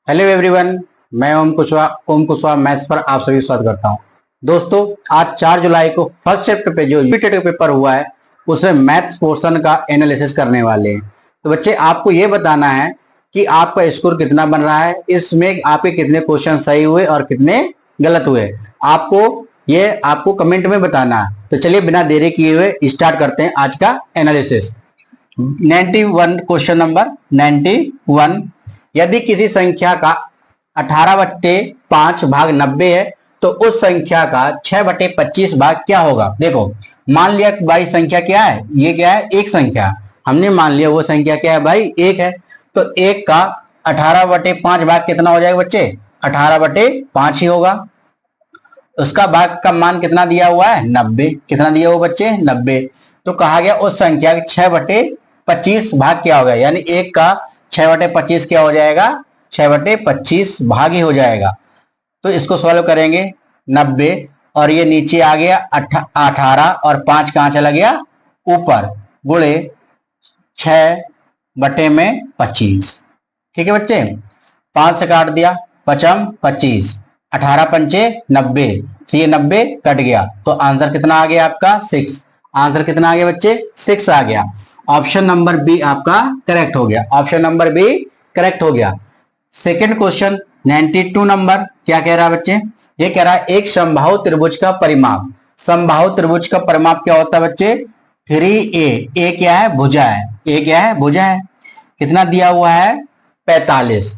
Hello everyone, मैं ओम Kushwaha maths पर आप सभी स्वागत करता हूं। दोस्तों, आज 4 जुलाई को फर्स्ट शिफ्ट पे जो यूनिटेड का पेपर हुआ है उसमें मैथ्स पोर्शन का एनालिसिस करने वाले हैं। तो बच्चे, आपको ये बताना है कि आपका स्कोर कितना बन रहा है, इसमें आपके कितने क्वेश्चन सही हुए और कितने गलत हुए। आपको कमेंट में बताना है। तो चलिए बिना देरी किए हुए स्टार्ट करते हैं आज का एनालिसिस। 91 क्वेश्चन नंबर 91, यदि किसी संख्या का 18/5 भाग 90 है तो उस संख्या का 6/25 भाग क्या होगा। देखो, मान लिया कि भाई संख्या क्या है, ये क्या है, एक संख्या। हमने मान लिया वो संख्या क्या है भाई, एक है। तो एक का 18/5 भाग कितना हो जाएगा बच्चे, 18/5 ही होगा। उसका भाग का मान कितना दिया हुआ है, 90। कितना दिया हुआ बच्चे, 90। तो कहा गया उस संख्या के 6/25 भाग क्या होगा, यानी एक का 6/25 क्या हो जाएगा, 6/25 भाग ही हो जाएगा। तो इसको सॉल्व करेंगे, 90 और ये नीचे आ गया 18 और 5 कहां चला गया, ऊपर, गुणे 6/25। ठीक है बच्चे, 5 से काट दिया, 5 25, 18 पंचे 90 से ये 90 कट गया। तो आंसर कितना आ गया आपका, 6। आंसर कितना आ गया बच्चे, 6 आ गया। ऑप्शन नंबर बी आपका करेक्ट हो गया। ऑप्शन नंबर बी करेक्ट हो गया। सेकंड क्वेश्चन 92 नंबर क्या कह रहा है बच्चे, ये कह रहा है एक समबाहु त्रिभुज का परिमाप। समबाहु त्रिभुज का परिमाप क्या होता है बच्चे, 3a। ए क्या है, भुजा है। ए क्या है, भुजा है। कितना दिया हुआ है, 45।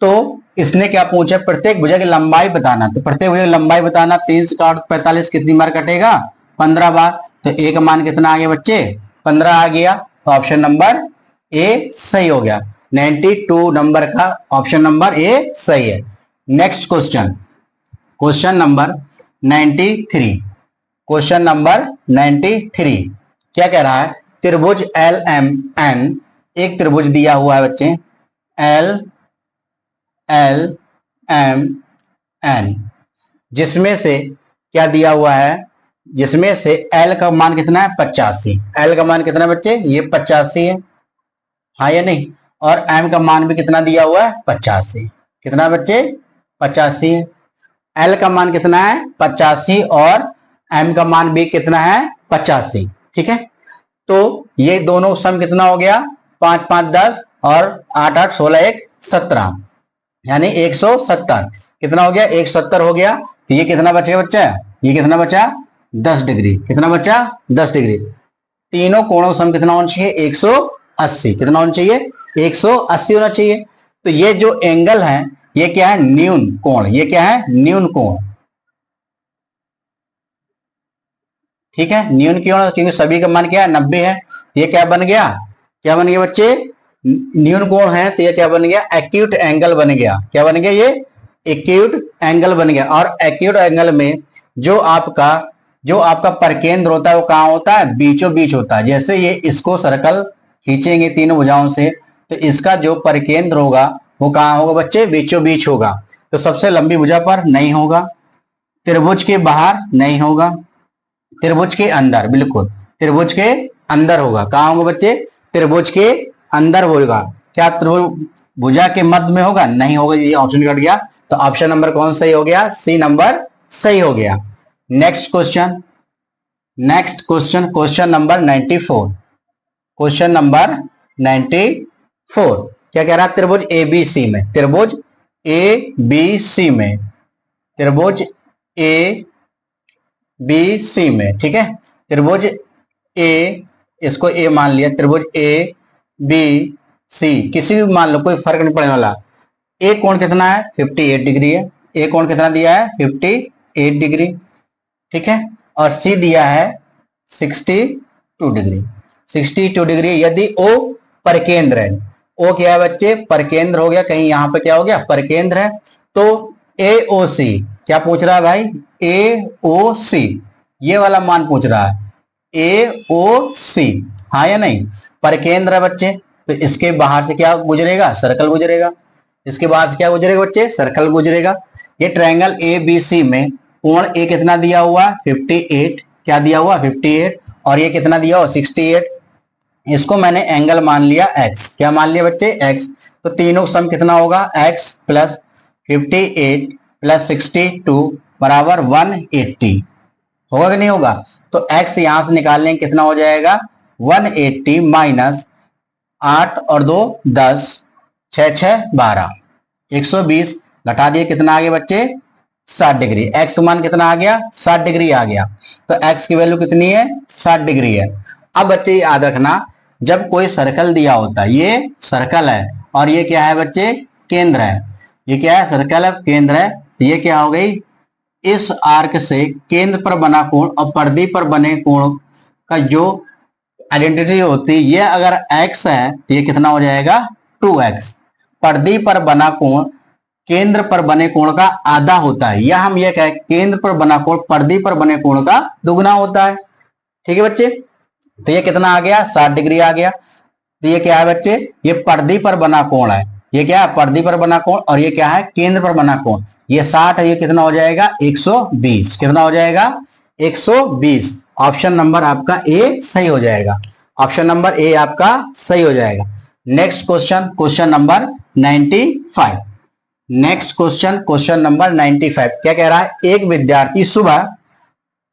तो इसने क्या पूछा, प्रत्येक भुजा की लंबाई बताना। तो प्रत्येक भुजा की लंबाई बताना, 3 से काट 45 कितनी बार कटेगा, 15 बार। तो ए का मान कितना आ गया बच्चे, 15 आ गया। तो ऑप्शन नंबर ए सही हो गया। 92 नंबर का ऑप्शन नंबर ए सही है। Next question, question number 93। Question number 93 क्या कह रहा है, त्रिभुज एल एम एन, एक त्रिभुज दिया हुआ है बच्चे, एल एल एम एन, जिसमें से क्या दिया हुआ है, जिसमें से एल का मान कितना है, 85। एल का मान कितना है बच्चे, ये 85 है, हाँ या नहीं। और एम का मान भी कितना दिया हुआ है, 85। कितना बच्चे, 85 है। एल का मान कितना है, 85 और एम का मान भी कितना है, 85। ठीक है, तो ये दोनों सम कितना हो गया, 5 5 10 और 8 8 16 1 17, यानी 170। कितना हो गया, 170 हो गया। तो ये कितना बचेगा बच्चा, ये कितना बचा, 10 डिग्री। कितना बचा, 10 डिग्री। तीनों कोणों सम कितना होना चाहिए, 180। कितना होना चाहिए, 180 होना चाहिए। तो ये जो एंगल है ये क्या है, न्यून कोण। ये क्या है, न्यून कोण। ठीक है, न्यून कोण, क्योंकि सभी का मान क्या है, 90 है। ये क्या बन गया, क्या बन गया बच्चे, न्यून कोण है। तो ये क्या बन गया, एक्यूट एंगल बन गया। क्या बन गया, ये एक्यूट एंगल बन गया। और एक्यूट एंगल में जो आपका परकेंद्र होता है वो कहाँ होता है, बीचों बीच होता है। जैसे ये इसको सर्कल खींचेंगे तीनों भुजाओं से, तो इसका जो परकेंद्र होगा वो कहाँ होगा बच्चे, बीचों बीच होगा। तो सबसे लंबी भुजा पर नहीं होगा, त्रिभुज के बाहर नहीं होगा, त्रिभुज के अंदर, बिल्कुल त्रिभुज के अंदर होगा। कहाँ होगा बच्चे, त्रिभुज के अंदर होगा। क्या त्रिभुज भुजा के मध्य में होगा, नहीं होगा। ये ऑप्शन कट गया। तो ऑप्शन नंबर कौन सही हो गया, सी नंबर सही हो गया। Next question, next question, question number 94। Question number 94 क्या कह रहा है, त्रिभुज एबीसी में, त्रिभुज एबीसी में, त्रिभुज ए बी सी में। ठीक है, त्रिभुज ए, इसको ए मान लिया, त्रिभुज ए बी सी किसी भी मान लो, कोई फर्क नहीं पड़ने वाला। ए कोण कितना है, 58 डिग्री है। ए कोण कितना दिया है, 58 डिग्री। ठीक है, और सी दिया है 62 डिग्री। 62 डिग्री। यदि ओ परकेंद्र है, ओ क्या है बच्चे, परकेंद्र हो गया, कहीं यहां पे क्या हो गया, परकेंद्र है। तो ए ओ सी क्या पूछ रहा है भाई, ए ओ सी, ये वाला मान पूछ रहा है, ए ओ सी, हाँ या नहीं। परकेंद्र है बच्चे, तो इसके बाहर से क्या गुजरेगा, सर्कल गुजरेगा। इसके बाहर से क्या गुजरेगा बच्चे, सर्कल गुजरेगा। ये ट्रायंगल ए बी सी में कोण ए कितना दिया हुआ, 58। क्या दिया हुआ, 58। और ये कितना दिया हुआ, 68। इसको मैंने एंगल मान लिया x। क्या मान लिया बच्चे? x। तो तीनों सम कितना होगा? x प्लस 58 प्लस 62 बराबर 180 होगा कि नहीं होगा? तो x यहां से निकाल लेंगे, कितना हो जाएगा? 180 माइनस 8 और 2 10, 6 6 12, 120 घटा दिए, कितना आ गया बच्चे? 60 डिग्री। x मान कितना आ गया? 60 डिग्री आ गया। तो x की वैल्यू कितनी है? 60 डिग्री है। अब बच्चे याद रखना, जब कोई सर्कल दिया होता है, ये सर्कल है और ये क्या है बच्चे? केंद्र है। ये क्या है? सर्कल है, केंद्र है। ये क्या हो गई? इस आर्क से केंद्र पर बना कोण और परिधि पर बने कोण का जो आइडेंटिटी होती है, ये अगर x है तो ये कितना हो जाएगा? 2x। परिधि पर बना कोण केंद्र पर बने कोण का आधा होता है, या हम ये कहें केंद्र पर बना कोण परिधि पर बने कोण का दुगना होता है। ठीक है बच्चे? तो ये कितना आ गया? 60 डिग्री आ गया। तो ये क्या है बच्चे? ये परिधि पर बना कोण है। ये क्या है? परिधि पर बना कोण। और ये क्या है? केंद्र पर बना कोण। ये 60 है, ये कितना हो जाएगा? 120। कितना हो जाएगा? 120। ऑप्शन नंबर आपका ए सही हो जाएगा। ऑप्शन नंबर ए आपका सही हो जाएगा। Next question, question number 95। Next question, question number 95 क्या कह रहा है? एक विद्यार्थी सुबह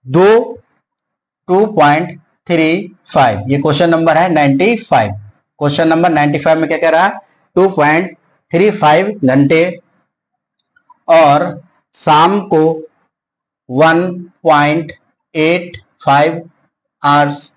2.35, ये क्वेश्चन नंबर है 95। क्वेश्चन नंबर 95 में क्या कह रहा है? 2.35 घंटे और शाम को 1.85 आवर्स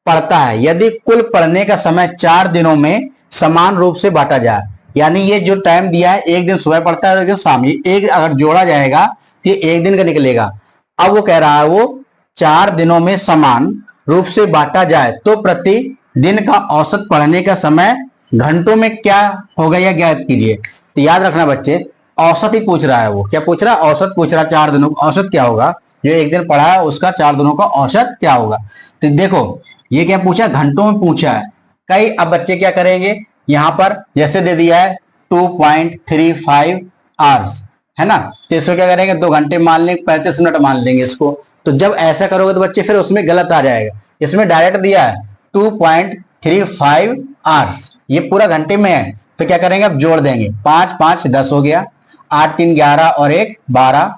पढ़ता है, यदि कुल पढ़ने का समय 4 दिनों में समान रूप से बांटा जाए। यानी ये जो टाइम दिया है, एक दिन सुबह पढ़ता है और एक दिन शाम, ये एक अगर जोड़ा जाएगा तो ये एक दिन का निकलेगा। अब वो कह रहा है वो 4 दिनों में समान रूप से बांटा जाए तो प्रति दिन का औसत पढ़ने का समय घंटों में क्या होगा, यह ज्ञात कीजिए। तो याद रखना बच्चे, औसत ही पूछ रहा है। वो क्या पूछ रहा है? औसत पूछ रहा है। 4 दिनों का औसत क्या होगा? जो एक दिन पढ़ा है उसका 4 दिनों का औसत क्या होगा? तो देखो ये क्या पूछा है? घंटों में पूछा है। कई अब बच्चे क्या करेंगे, यहां पर जैसे दे दिया है 2.35 आवर्स, है ना, तो इसको क्या करेंगे? 2 घंटे मान लेंगे, 35 मिनट मान लेंगे इसको। तो जब ऐसा करोगे तो बच्चे फिर उसमें गलत आ जाएगा। इसमें डायरेक्ट दिया है 2.35 आवर्स, ये पूरा घंटे में है। तो क्या करेंगे? अब जोड़ देंगे। 5 5 10 हो गया, 8 3 11 और 1 12,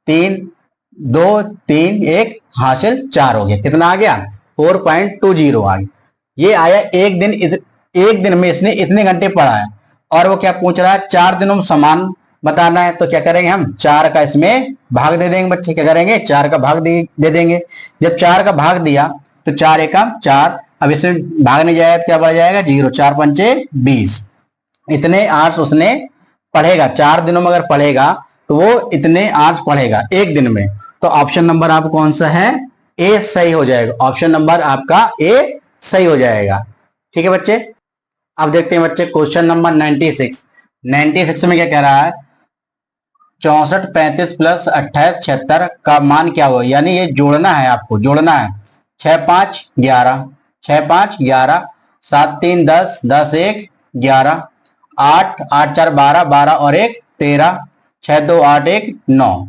3 2 3 1 हासिल 4 हो गया। कितना आ गया? 4.20 आ गया। ये आया एक दिन। एक दिन में इसने इतने घंटे पढ़ा है और वो क्या पूछ रहा है? 4 दिनों में समान बताना है। तो क्या करेंगे हम? 4 का इसमें भाग दे देंगे बच्चे। क्या करेंगे? 4 का भाग दे देंगे। जब 4 का भाग दिया तो 4 एकम 4, अब इसमें भाग नहीं जाएगा तो क्या बढ़ जाएगा? 0। 4 पंचे 20। इतने आवर्स उसने पढ़ेगा। 4 दिनों में अगर पढ़ेगा तो वो इतने आवर्स पढ़ेगा एक दिन में। तो ऑप्शन नंबर आपका कौन सा है? ए सही हो जाएगा। ऑप्शन नंबर आपका ए सही हो जाएगा। ठीक है बच्चे? अब देखते हैं बच्चे क्वेश्चन नंबर 96। 96 में क्या कह रहा है? 64 35 प्लस 28 76 का मान क्या होगा? यानी ये जोड़ना है, आपको जोड़ना है। 6 5 11, 6 5 11, 7 3 10, 10 1 11, 8 8 4 12, 12 और 1 13, 6 2 8 1 9,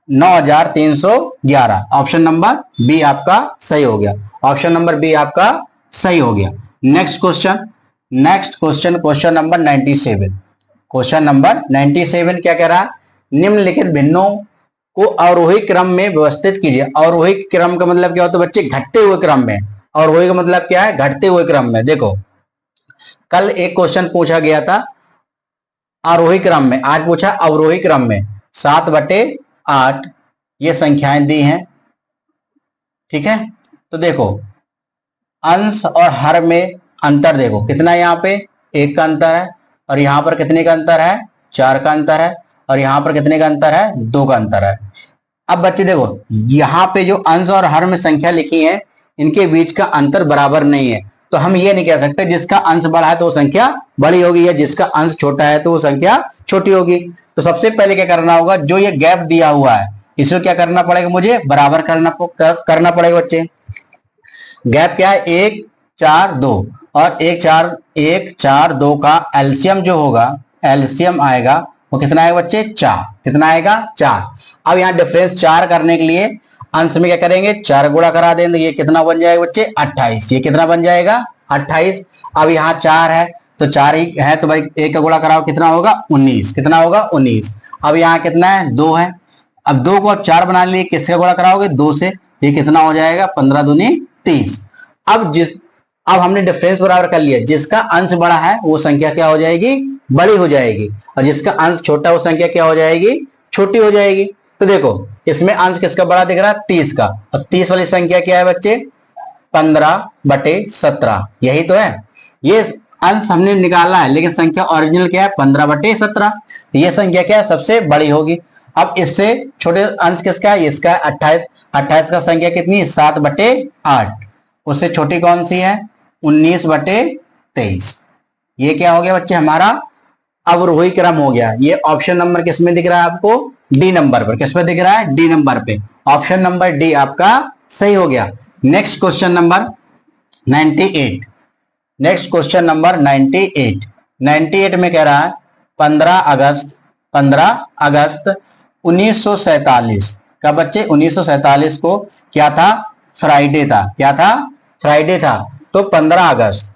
9311। ऑप्शन नंबर बी आपका सही हो गया। ऑप्शन नंबर बी आपका सही हो गया। Next question, next question, question number 97। Question number 97 क्या कह रहा है? निम्नलिखित भिन्नों को अवरोही क्रम में व्यवस्थित कीजिए। अवरोही क्रम का मतलब क्या होता है बच्चे? घटते हुए क्रम में। अवरोही का मतलब क्या है? घटते हुए क्रम में। देखो कल एक क्वेश्चन पूछा गया था आरोही क्रम में, आज पूछा अवरोही क्रम में। 7/8 ये संख्याएं दी हैं। ठीक है, तो देखो अंश और हर में अंतर देखो कितना, यहाँ पे 1 का अंतर है और यहाँ पर कितने का अंतर है? 4 का अंतर है और यहाँ पर कितने का अंतर है? 2 का अंतर है। अब बच्चे देखो यहाँ पे जो अंश और हर में संख्या लिखी है इनके बीच का अंतर बराबर नहीं है, तो हम ये नहीं कह सकते जिसका अंश बड़ा है तो वो संख्या बड़ी होगी या जिसका अंश छोटा है तो वो संख्या छोटी होगी। तो सबसे पहले क्या करना होगा, जो ये गैप दिया हुआ है इसको क्या करना पड़ेगा? मुझे बराबर करना पड़ेगा बच्चे। गैप क्या है? 1 4 2 और 1 4 2 का एलसीएम जो होगा, एलसीएम आएगा वो कितना आएगा बच्चे? 4। कितना आएगा? 4। अब यहाँ डिफरेंस 4 करने के लिए अंश में क्या करेंगे, 4 गुणा करा देंगे, ये कितना बन जाएगा बच्चे 28। ये कितना बन जाएगा 28। अब यहाँ 4 है तो 4 ही है तो भाई 1 का गुणा कराओ, कितना होगा 19। कितना होगा 19। अब यहाँ कितना है 2 है। अब 2 को अब 4 बनाने लिए किससे गुणा कराओगे 2 से, ये कितना हो जाएगा 15 दूनी 30। अब हमने डिफरेंस बराबर कर लिया, जिसका अंश बड़ा है वो संख्या क्या हो जाएगी, बड़ी हो जाएगी, और जिसका अंश छोटा वो संख्या क्या हो जाएगी, छोटी हो जाएगी। तो देखो इसमें अंश किसका बड़ा दिख रहा है 30 का, और 30 वाली संख्या क्या है बच्चे 15/17, यही तो है। ये अंश हमने निकाला है लेकिन संख्या ओरिजिनल क्या है 15/17। ये संख्या क्या है सबसे बड़ी होगी। अब इससे छोटे अंश किसका है, इसका 28। 28 का संख्या कितनी है 7/8। उससे छोटी कौन सी है 19/23। ये क्या हो गया बच्चे हमारा अवरोही क्रम हो गया। ये ऑप्शन नंबर किस में दिख रहा है आपको, डी नंबर पर। किस पे दिख रहा है, डी नंबर पे। ऑप्शन नंबर डी आपका सही हो गया। Next question number 98। Next question number 98। 98 में कह रहा है 15 अगस्त 1947 का बच्चे 1947 को क्या था, फ्राइडे था। क्या था, फ्राइडे था। तो 15 अगस्त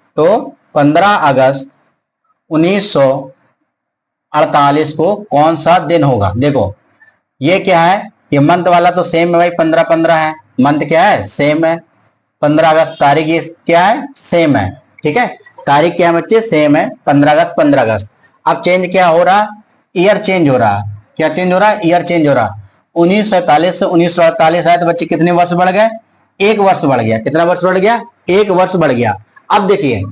1948 को कौन सा दिन होगा। देखो ये क्या है, ये मंथ वाला तो सेम है भाई, 15-15 है। मंथ क्या है सेम है। 15 अगस्त तारीख ये क्या है सेम है, ठीक है। तारीख क्या है बच्चे सेम है, 15 अगस्त 15 अगस्त। अब चेंज क्या हो रहा, ईयर चेंज हो रहा। क्या चेंज हो रहा है, ईयर चेंज हो रहा। 1947 से 1948 आए तो बच्चे कितने वर्ष बढ़ गए, 1 वर्ष बढ़ गया। कितना वर्ष बढ़ गया, 1 वर्ष बढ़ गया। अब देखिए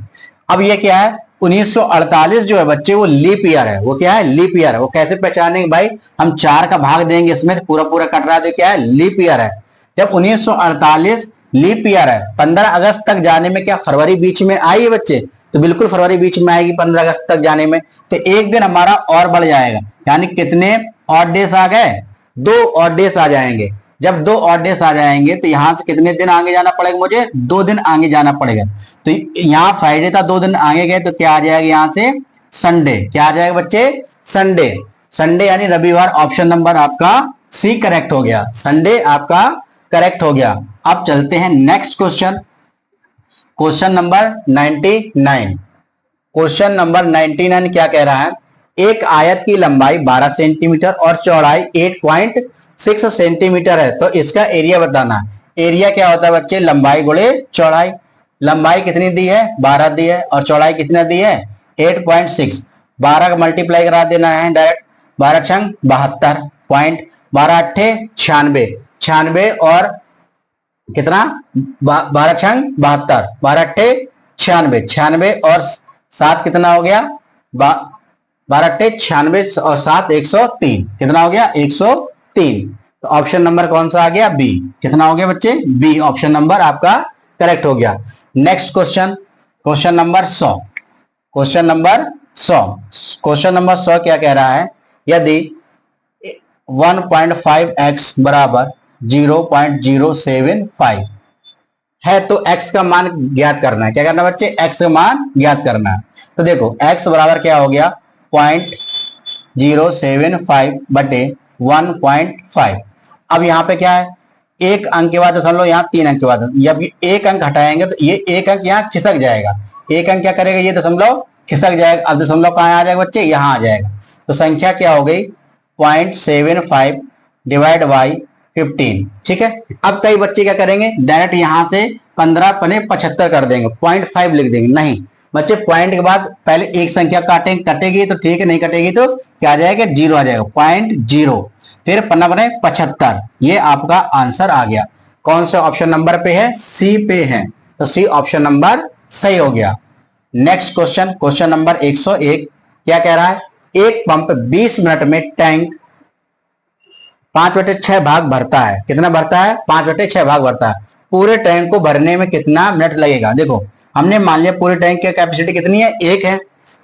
अब ये क्या है 1948 जो है बच्चे वो लीप ईयर है। वो क्या है, लीप ईयर है। वो कैसे पहचानेंगे भाई, हम 4 का भाग देंगे इसमें तो पूरा पूरा कट रहा है, तो क्या है लीप ईयर है। जब 1948 लीप ईयर है, 15 अगस्त तक जाने में क्या फरवरी बीच में आई है बच्चे, तो बिल्कुल फरवरी बीच में आएगी 15 अगस्त तक जाने में। तो एक दिन हमारा और बढ़ जाएगा, यानी कितने ऑड डेज आ गए, 2 ऑड डेज आ जाएंगे। जब 2 ऑड डेज आ जाएंगे तो यहां से कितने दिन आगे जाना पड़ेगा, मुझे 2 दिन आगे जाना पड़ेगा। तो यहाँ फ्राइडे था, 2 दिन आगे गए तो क्या आ जाएगा यहाँ से संडे। क्या आ जाएगा बच्चे संडे। संडे यानी रविवार। ऑप्शन नंबर आपका सी करेक्ट हो गया, संडे आपका करेक्ट हो गया। अब चलते हैं next question, question number 99। Question number 99 क्या कह रहा है, एक आयत की लंबाई 12 सेंटीमीटर और चौड़ाई 8.6 सेंटीमीटर है, तो इसका एरिया बताना। एरिया क्या होता है बच्चे, लंबाई गुणे चौड़ाई। लंबाई कितनी दी है 12 दी है, और चौड़ाई कितना दी है 8.6। 12 का मल्टीप्लाई करा देना है डायरेक्ट, 12 छंग 72 पॉइंट, 12 अट्ठे 96, 96 और कितना 12 छंग 72, 12 अट्ठे 96, 96 और 7 कितना हो गया 12 अट्ठे 96 और 7 103। कितना हो गया 103। तो ऑप्शन नंबर कौन सा आ गया बी। कितना हो गया बच्चे बी, ऑप्शन नंबर आपका करेक्ट हो गया। Next question, question number 100। Question number 100, question number 100 क्या कह रहा है, यदि 1.5x बराबर 0.075 है तो x का मान ज्ञात करना है। क्या करना है बच्चे, x का मान ज्ञात करना है। तो देखो x बराबर क्या हो गया 0.075 बटे 1.5। अब यहाँ पे क्या है, एक अंक के बाद दशमलव, यहाँ 3 अंक के बाद, जब एक अंक हटाएंगे तो ये एक अंक यहाँ खिसक जाएगा। एक अंक क्या करेगा, ये दशमलव खिसक जाएगा। अब दशमलव कहाँ आ जाएगा बच्चे, यहाँ आ जाएगा। तो संख्या क्या हो गई 0.75 डिवाइड बाई 15। ठीक है। अब कई बच्चे क्या करेंगे, डायरेक्ट यहां से 15 पने 75 कर देंगे, 0.5 लिख देंगे। नहीं बच्चे, पॉइंट के बाद पहले एक संख्या कटेगी तो ठीक है, नहीं कटेगी तो क्या आ जाएगा 0 आ जाएगा, 0.0, फिर पन्ना बने 75। ये आपका आंसर आ गया। कौन सा ऑप्शन नंबर पे है, सी पे है, तो सी ऑप्शन नंबर सही हो गया। नेक्स्ट क्वेश्चन, क्वेश्चन नंबर 101 क्या कह रहा है, एक पंप 20 मिनट में टैंक 5/6 भाग भरता है। कितना भरता है, 5/6 भाग भरता है। पूरे टैंक को भरने में कितना मिनट लगेगा। देखो हमने मान लिया पूरे टैंक की कैपेसिटी कितनी है 1 है,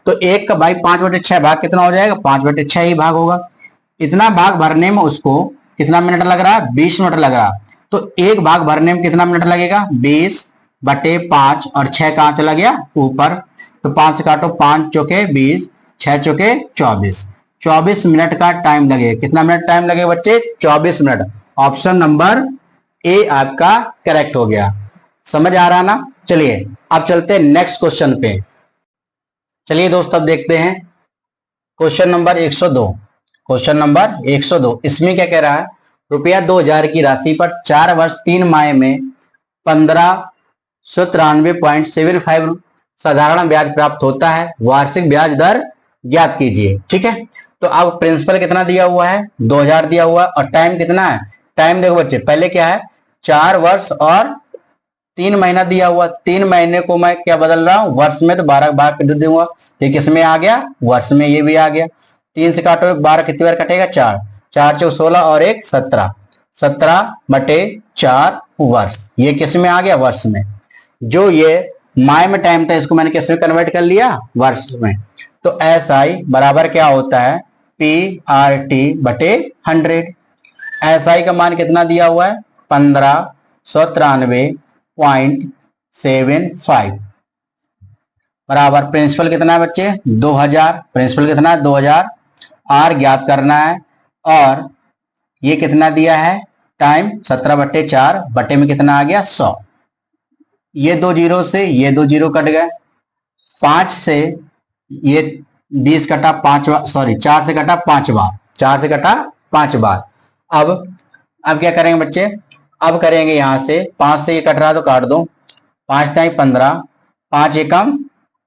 तो 1 का भाई 5/6 भाग कितना हो जाएगा, 5/6 ही भाग होगा। इतना भाग भरने में उसको कितना मिनट लग रहा है, 20 मिनट लग रहा। तो एक भाग भरने में कितना मिनट लगेगा, 20/5, और 6 कहां चला गया ऊपर, तो 5 से काटो, 5 चौके 20, 6 चौके 24, 24 मिनट का टाइम लगेगा। कितना मिनट टाइम लगेगा बच्चे, 24 मिनट। ऑप्शन नंबर ए आपका करेक्ट हो गया। समझ आ रहा ना? चलिए अब चलते हैं नेक्स्ट क्वेश्चन पे। चलिए दोस्त अब देखते हैं क्वेश्चन नंबर 102। क्वेश्चन नंबर 102 इसमें क्या कह रहा है, रुपया 2000 की राशि पर 4 वर्ष 3 माह में 1593.75 साधारण ब्याज प्राप्त होता है, वार्षिक ब्याज दर ज्ञात कीजिए। ठीक है, तो अब प्रिंसिपल कितना दिया हुआ है, 2000 दिया हुआ है, और टाइम कितना है, टाइम देखो बच्चे पहले क्या है, 4 वर्ष और 3 महीना दिया हुआ, 3 महीने को मैं क्या बदल रहा हूं, वर्ष में, तो 12 बार कर दूंगा, तो किस में आ गया, वर्ष में, ये भी आ गया। 3 से काटो 12 कितनी बार कटेगा, 4, 4 चौक 16 और 1 17, 17/4 वर्ष, ये किस में आ गया, वर्ष में। जो ये माह में टाइम था इसको मैंने किस में कन्वर्ट कर लिया, वर्ष में। तो एस आई बराबर क्या होता है, PRT/100। एस आई का मान कितना दिया हुआ है, 1593.75 बराबर प्रिंसिपल कितना है बच्चे, 2000, प्रिंसिपल कितना है 2000, आर ज्ञात करना है, और ये कितना दिया है, टाइम 17/4 बटे में कितना आ गया, 100। ये 2 जीरो से ये 2 जीरो कट गए, 5 से ये 20 कटा 5 बार, सॉरी 4 से कटा 5 बार, 4 से कटा 5 बार। अब क्या करेंगे बच्चे, अब करेंगे यहां से 5 से ये कट रहा तो काट दो, 5 ताई 15, 5 एकम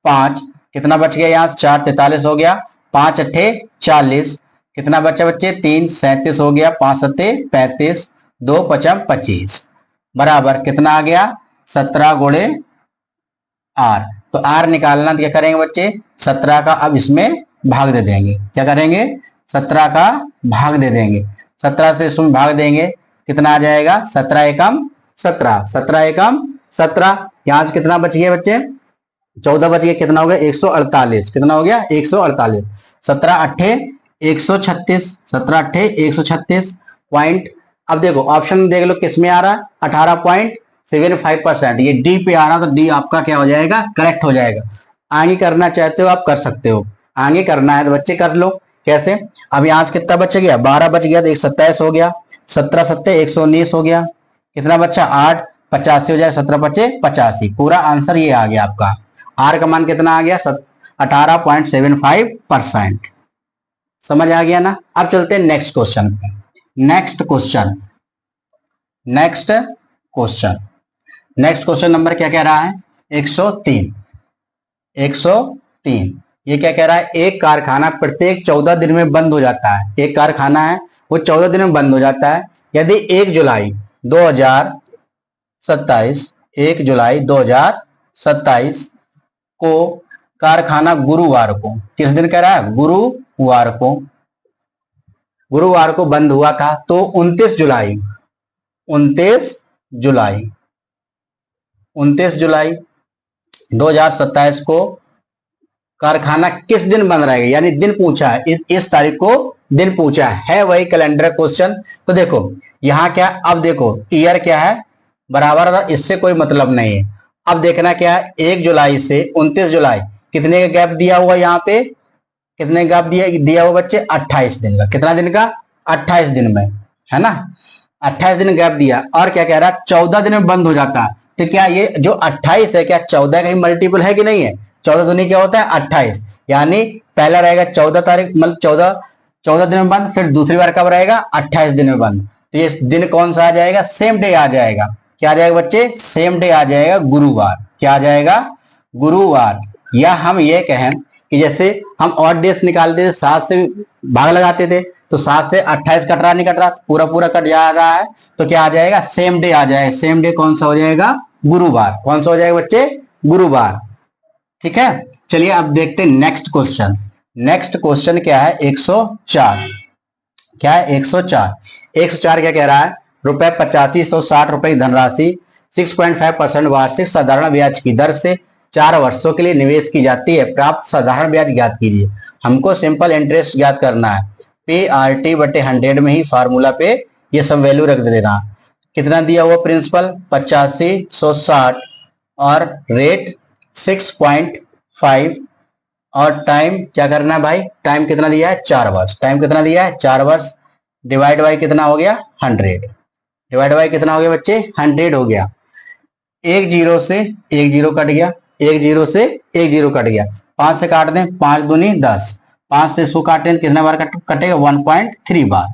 5, कितना बच गया यहाँ से, 4 43 हो गया, 5 अट्ठे 40, कितना बचा बच्चे, 3 37 हो गया, 5 सत्ते 35, 2 पचम 25 बराबर कितना आ गया, 17 गुणे आर। तो आर निकालना तो क्या करेंगे बच्चे, 17 का अब इसमें भाग दे देंगे, क्या करेंगे, 17 का भाग दे देंगे, 17 से इसमें भाग देंगे, कितना आ जाएगा, 17 एकम 17, 17 एकम 17, यहां से कितना बच गया बच्चे, 14 बच गया, कितना हो गया, 148, कितना हो गया, 148, 17 अट्ठे 136, 17 अट्ठे 136 पॉइंट। अब देखो ऑप्शन देख लो किस में आ रहा है, 18.75%, ये डी पे आ रहा, तो डी आपका क्या हो जाएगा, करेक्ट हो जाएगा। आगे करना चाहते हो आप कर सकते हो, आगे करना है तो बच्चे कर लो, कैसे, अब यहाँ से कितना बच गया, 12 बच गया तो 127 हो गया, 17 सत्ते 119 हो गया, कितना बच्चा 8, 85 हो जाए, 17 बचे 85, पूरा आंसर ये आ गया आपका। आर का मान कितना आ गया, 18.75%। समझ आ गया ना? अब चलते हैं नेक्स्ट क्वेश्चन पे। Next question, next question, next question number क्या कह रहा है, 103। 103 ये क्या कह रहा है, एक कारखाना प्रत्येक 14 दिन में बंद हो जाता है, एक कारखाना है वो 14 दिन में बंद हो जाता है, यदि 1 जुलाई 2027, 1 जुलाई 2027 को कारखाना गुरुवार को, किस दिन कह रहा है, गुरुवार को, गुरुवार को बंद हुआ था, तो 29 जुलाई 2027 को कारखाना किस दिन बंद रहेगा, यानी दिन पूछा है, इस तारीख को दिन पूछा है वही कैलेंडर क्वेश्चन। तो देखो यहां क्या, अब देखो ईयर क्या है, बराबर था, इससे कोई मतलब नहीं है। अब देखना क्या है, 1 जुलाई से 29 जुलाई कितने का गैप दिया हुआ, यहाँ पे कितने गैप दिया हुआ बच्चे, 28 दिन का, कितना दिन का, 28 दिन में, है ना, 28 दिन गैप दिया, और क्या कह रहा है, 14 दिन में बंद हो जाता है। तो क्या ये जो 28 है, क्या 14 का ही मल्टीपल है कि नहीं है, 14 दूनी क्या होता है 28, यानी पहला रहेगा 14 तारीख, मतलब 14 दिन में बंद, फिर दूसरी बार कब रहेगा, 28 दिन में बंद। तो ये दिन कौन सा आ जाएगा, सेम डे आ जाएगा, क्या आ जाएगा बच्चे, सेम डे आ जाएगा, गुरुवार, क्या आ जाएगा, गुरुवार। या हम ये कहें कि जैसे हम ऑड डेज निकालते थे, 7 से भाग लगाते थे, तो 7 से 28 कट रहा नहीं कट रहा, पूरा पूरा कट जा रहा है, तो क्या आ जाएगा, सेम डे आ जाएगा, सेम डे कौन सा हो जाएगा, गुरुवार, कौन सा हो जाएगा बच्चे, गुरुवार। ठीक है, चलिए अब देखते हैं नेक्स्ट क्वेश्चन। नेक्स्ट क्वेश्चन क्या है, 104, क्या है 104। 104 क्या कह रहा है, ₹8560 धनराशि 6.5% वार्षिक साधारण ब्याज की दर से 4 वर्षों के लिए निवेश की जाती है, प्राप्त साधारण ब्याज ज्ञात कीजिए। हमको सिंपल इंटरेस्ट ज्ञात करना है, PRT/100 में ही फार्मूला पे ये सब वैल्यू रख देना। कितना दिया हुआ प्रिंसिपल, 8560, और रेट 6.5, और टाइम क्या करना है भाई, टाइम कितना दिया है, 4 वर्ष, टाइम कितना दिया है, 4 वर्ष, डिवाइड बाई कितना हो गया, 100, डिवाइड बाई कितना हो गया बच्चे 100 हो गया। एक जीरो से एक जीरो कट गया, एक जीरो से एक जीरो कट गया, 5 से काट दें, 5 दूनी 10, 5 से इसको काटें कितने बार कटेगा 1.3 बार।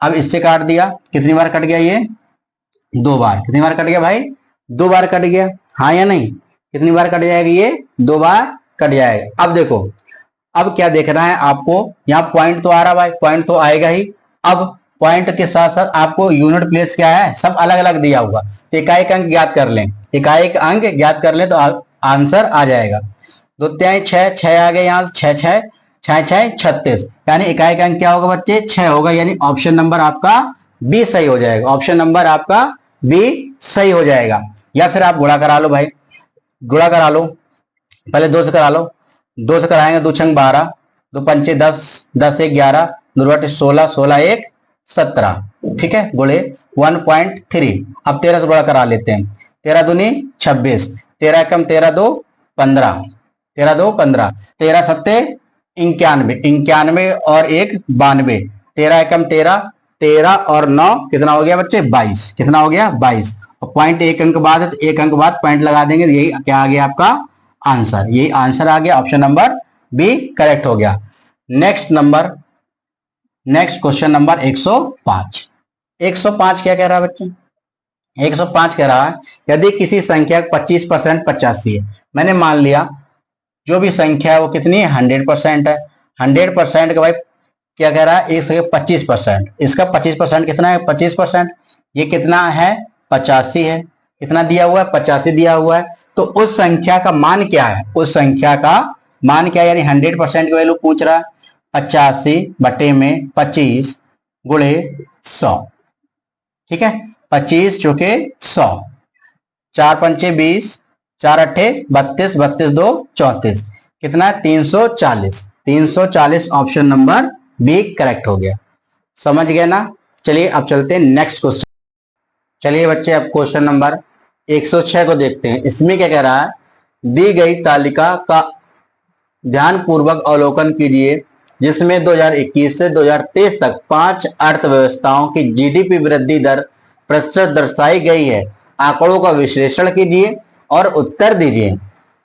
अब इससे काट दिया, कितनी बार कट गया ये 2 बार। कितनी बार कट गया भाई 2 बार कट गया, हाँ या नहीं, कितनी बार कट जाएगा ये 2 बार कट जाएगा। अब देखो अब क्या देखना है आपको, यहाँ पॉइंट तो आ रहा भाई, पॉइंट तो आएगा ही। अब पॉइंट के साथ साथ आपको यूनिट प्लेस क्या है सब अलग अलग दिया हुआ, इकाई अंक ज्ञात कर लें, इकाई अंक ज्ञात कर लें तो आंसर आ जाएगा। 2 तिहाई 6, 6 आ गए यहाँ से 6 6 6 6 36, यानी इकाई का अंक क्या होगा बच्चे 6 होगा, यानी ऑप्शन नंबर आपका बी सही हो जाएगा। ऑप्शन नंबर आपका बी सही हो जाएगा। या फिर आप गुणा करा लो भाई, गुणा करा लो, पहले 2 से करा लो, 2 से कराएंगे 2 छंग 12, 2 पंचे 10, 10 एक 11, 2 बटे 16, 16 एक 17, ठीक है, गुणे 1.3। अब 13 से गुणा करा लेते हैं, 13 दूनी 26, 13 एकम 13 दो 15, 13 दो 15, 13 सत्ते 91, 91 और 1 92, 13 एकम 13, 13 और 9 कितना हो गया बच्चे 22, कितना हो गया 22। और पॉइंट एक अंक बाद है तो एक अंक बाद पॉइंट लगा देंगे, यही क्या आ गया आपका आंसर, यही आंसर आ गया। ऑप्शन नंबर बी करेक्ट हो गया। Next number, next question number 105। 105 क्या कह रहा है बच्चे, 105 कह रहा है यदि किसी संख्या 25% 85 है, मैंने मान लिया जो भी संख्या है वो कितनी है 100% है, 100% का भाई क्या कह रहा है एक 25%, इसका 25% कितना है 25%, ये कितना है 85 है, कितना दिया हुआ है 85 दिया हुआ है। तो उस संख्या का मान क्या है, उस संख्या का मान क्या है, यानी 100% की वैल्यू पूछ रहा है, 85 बटे में 25 गुणे 100, ठीक है, 25 चौके 100, 4 पंचे 20, 4 अट्ठे 32, 32 दो 34, कितना 340, 340 ऑप्शन नंबर बी करेक्ट हो गया। समझ गए ना। चलिए अब चलते हैं नेक्स्ट क्वेश्चन। चलिए बच्चे अब क्वेश्चन नंबर 106 को देखते हैं। इसमें क्या कह रहा है, दी गई तालिका का ध्यान पूर्वक अवलोकन कीजिए जिसमें 2021 से 2023 तक 5 अर्थव्यवस्थाओं की जीडीपी वृद्धि दर प्रतिशत दर्शाई गई है। आंकड़ों का विश्लेषण कीजिए और उत्तर दीजिए।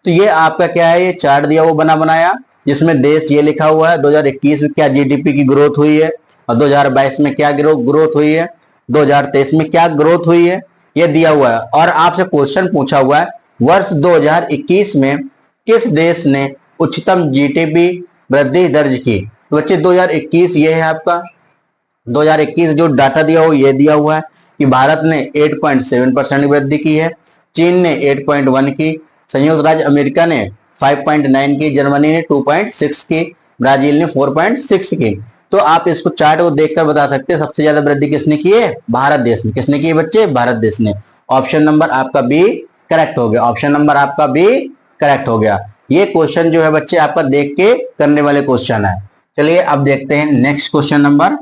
तो ये आपका क्या है, ये चार्ट दिया वो बना बनाया जिसमें देश ये लिखा हुआ है 2021 में क्या जीडीपी की ग्रोथ हुई है और 2022 में क्या ग्रोथ हुई है, 2023 में क्या ग्रोथ हुई है, ये दिया हुआ है। और आपसे क्वेश्चन पूछा हुआ है वर्ष 2021 में किस देश ने उच्चतम जीडीपी वृद्धि दर्ज की। तो बच्चे 2021 ये है आपका 2021 जो डाटा दिया हुआ ये दिया हुआ है कि भारत ने 8.7% वृद्धि की है, चीन ने 8.1 की, संयुक्त राज्य अमेरिका ने 5.9 की, जर्मनी ने 2.6 की, ब्राजील ने 4.6 की। तो आप इसको चार्ट को देखकर बता सकते हैं सबसे ज्यादा वृद्धि किसने की है, भारत देश ने। किसने की है बच्चे, भारत देश ने। ऑप्शन नंबर आपका बी करेक्ट हो गया। ऑप्शन नंबर आपका बी करेक्ट हो गया। ये क्वेश्चन जो है बच्चे आपका देख के करने वाले क्वेश्चन है। चलिए अब देखते हैं नेक्स्ट क्वेश्चन नंबर।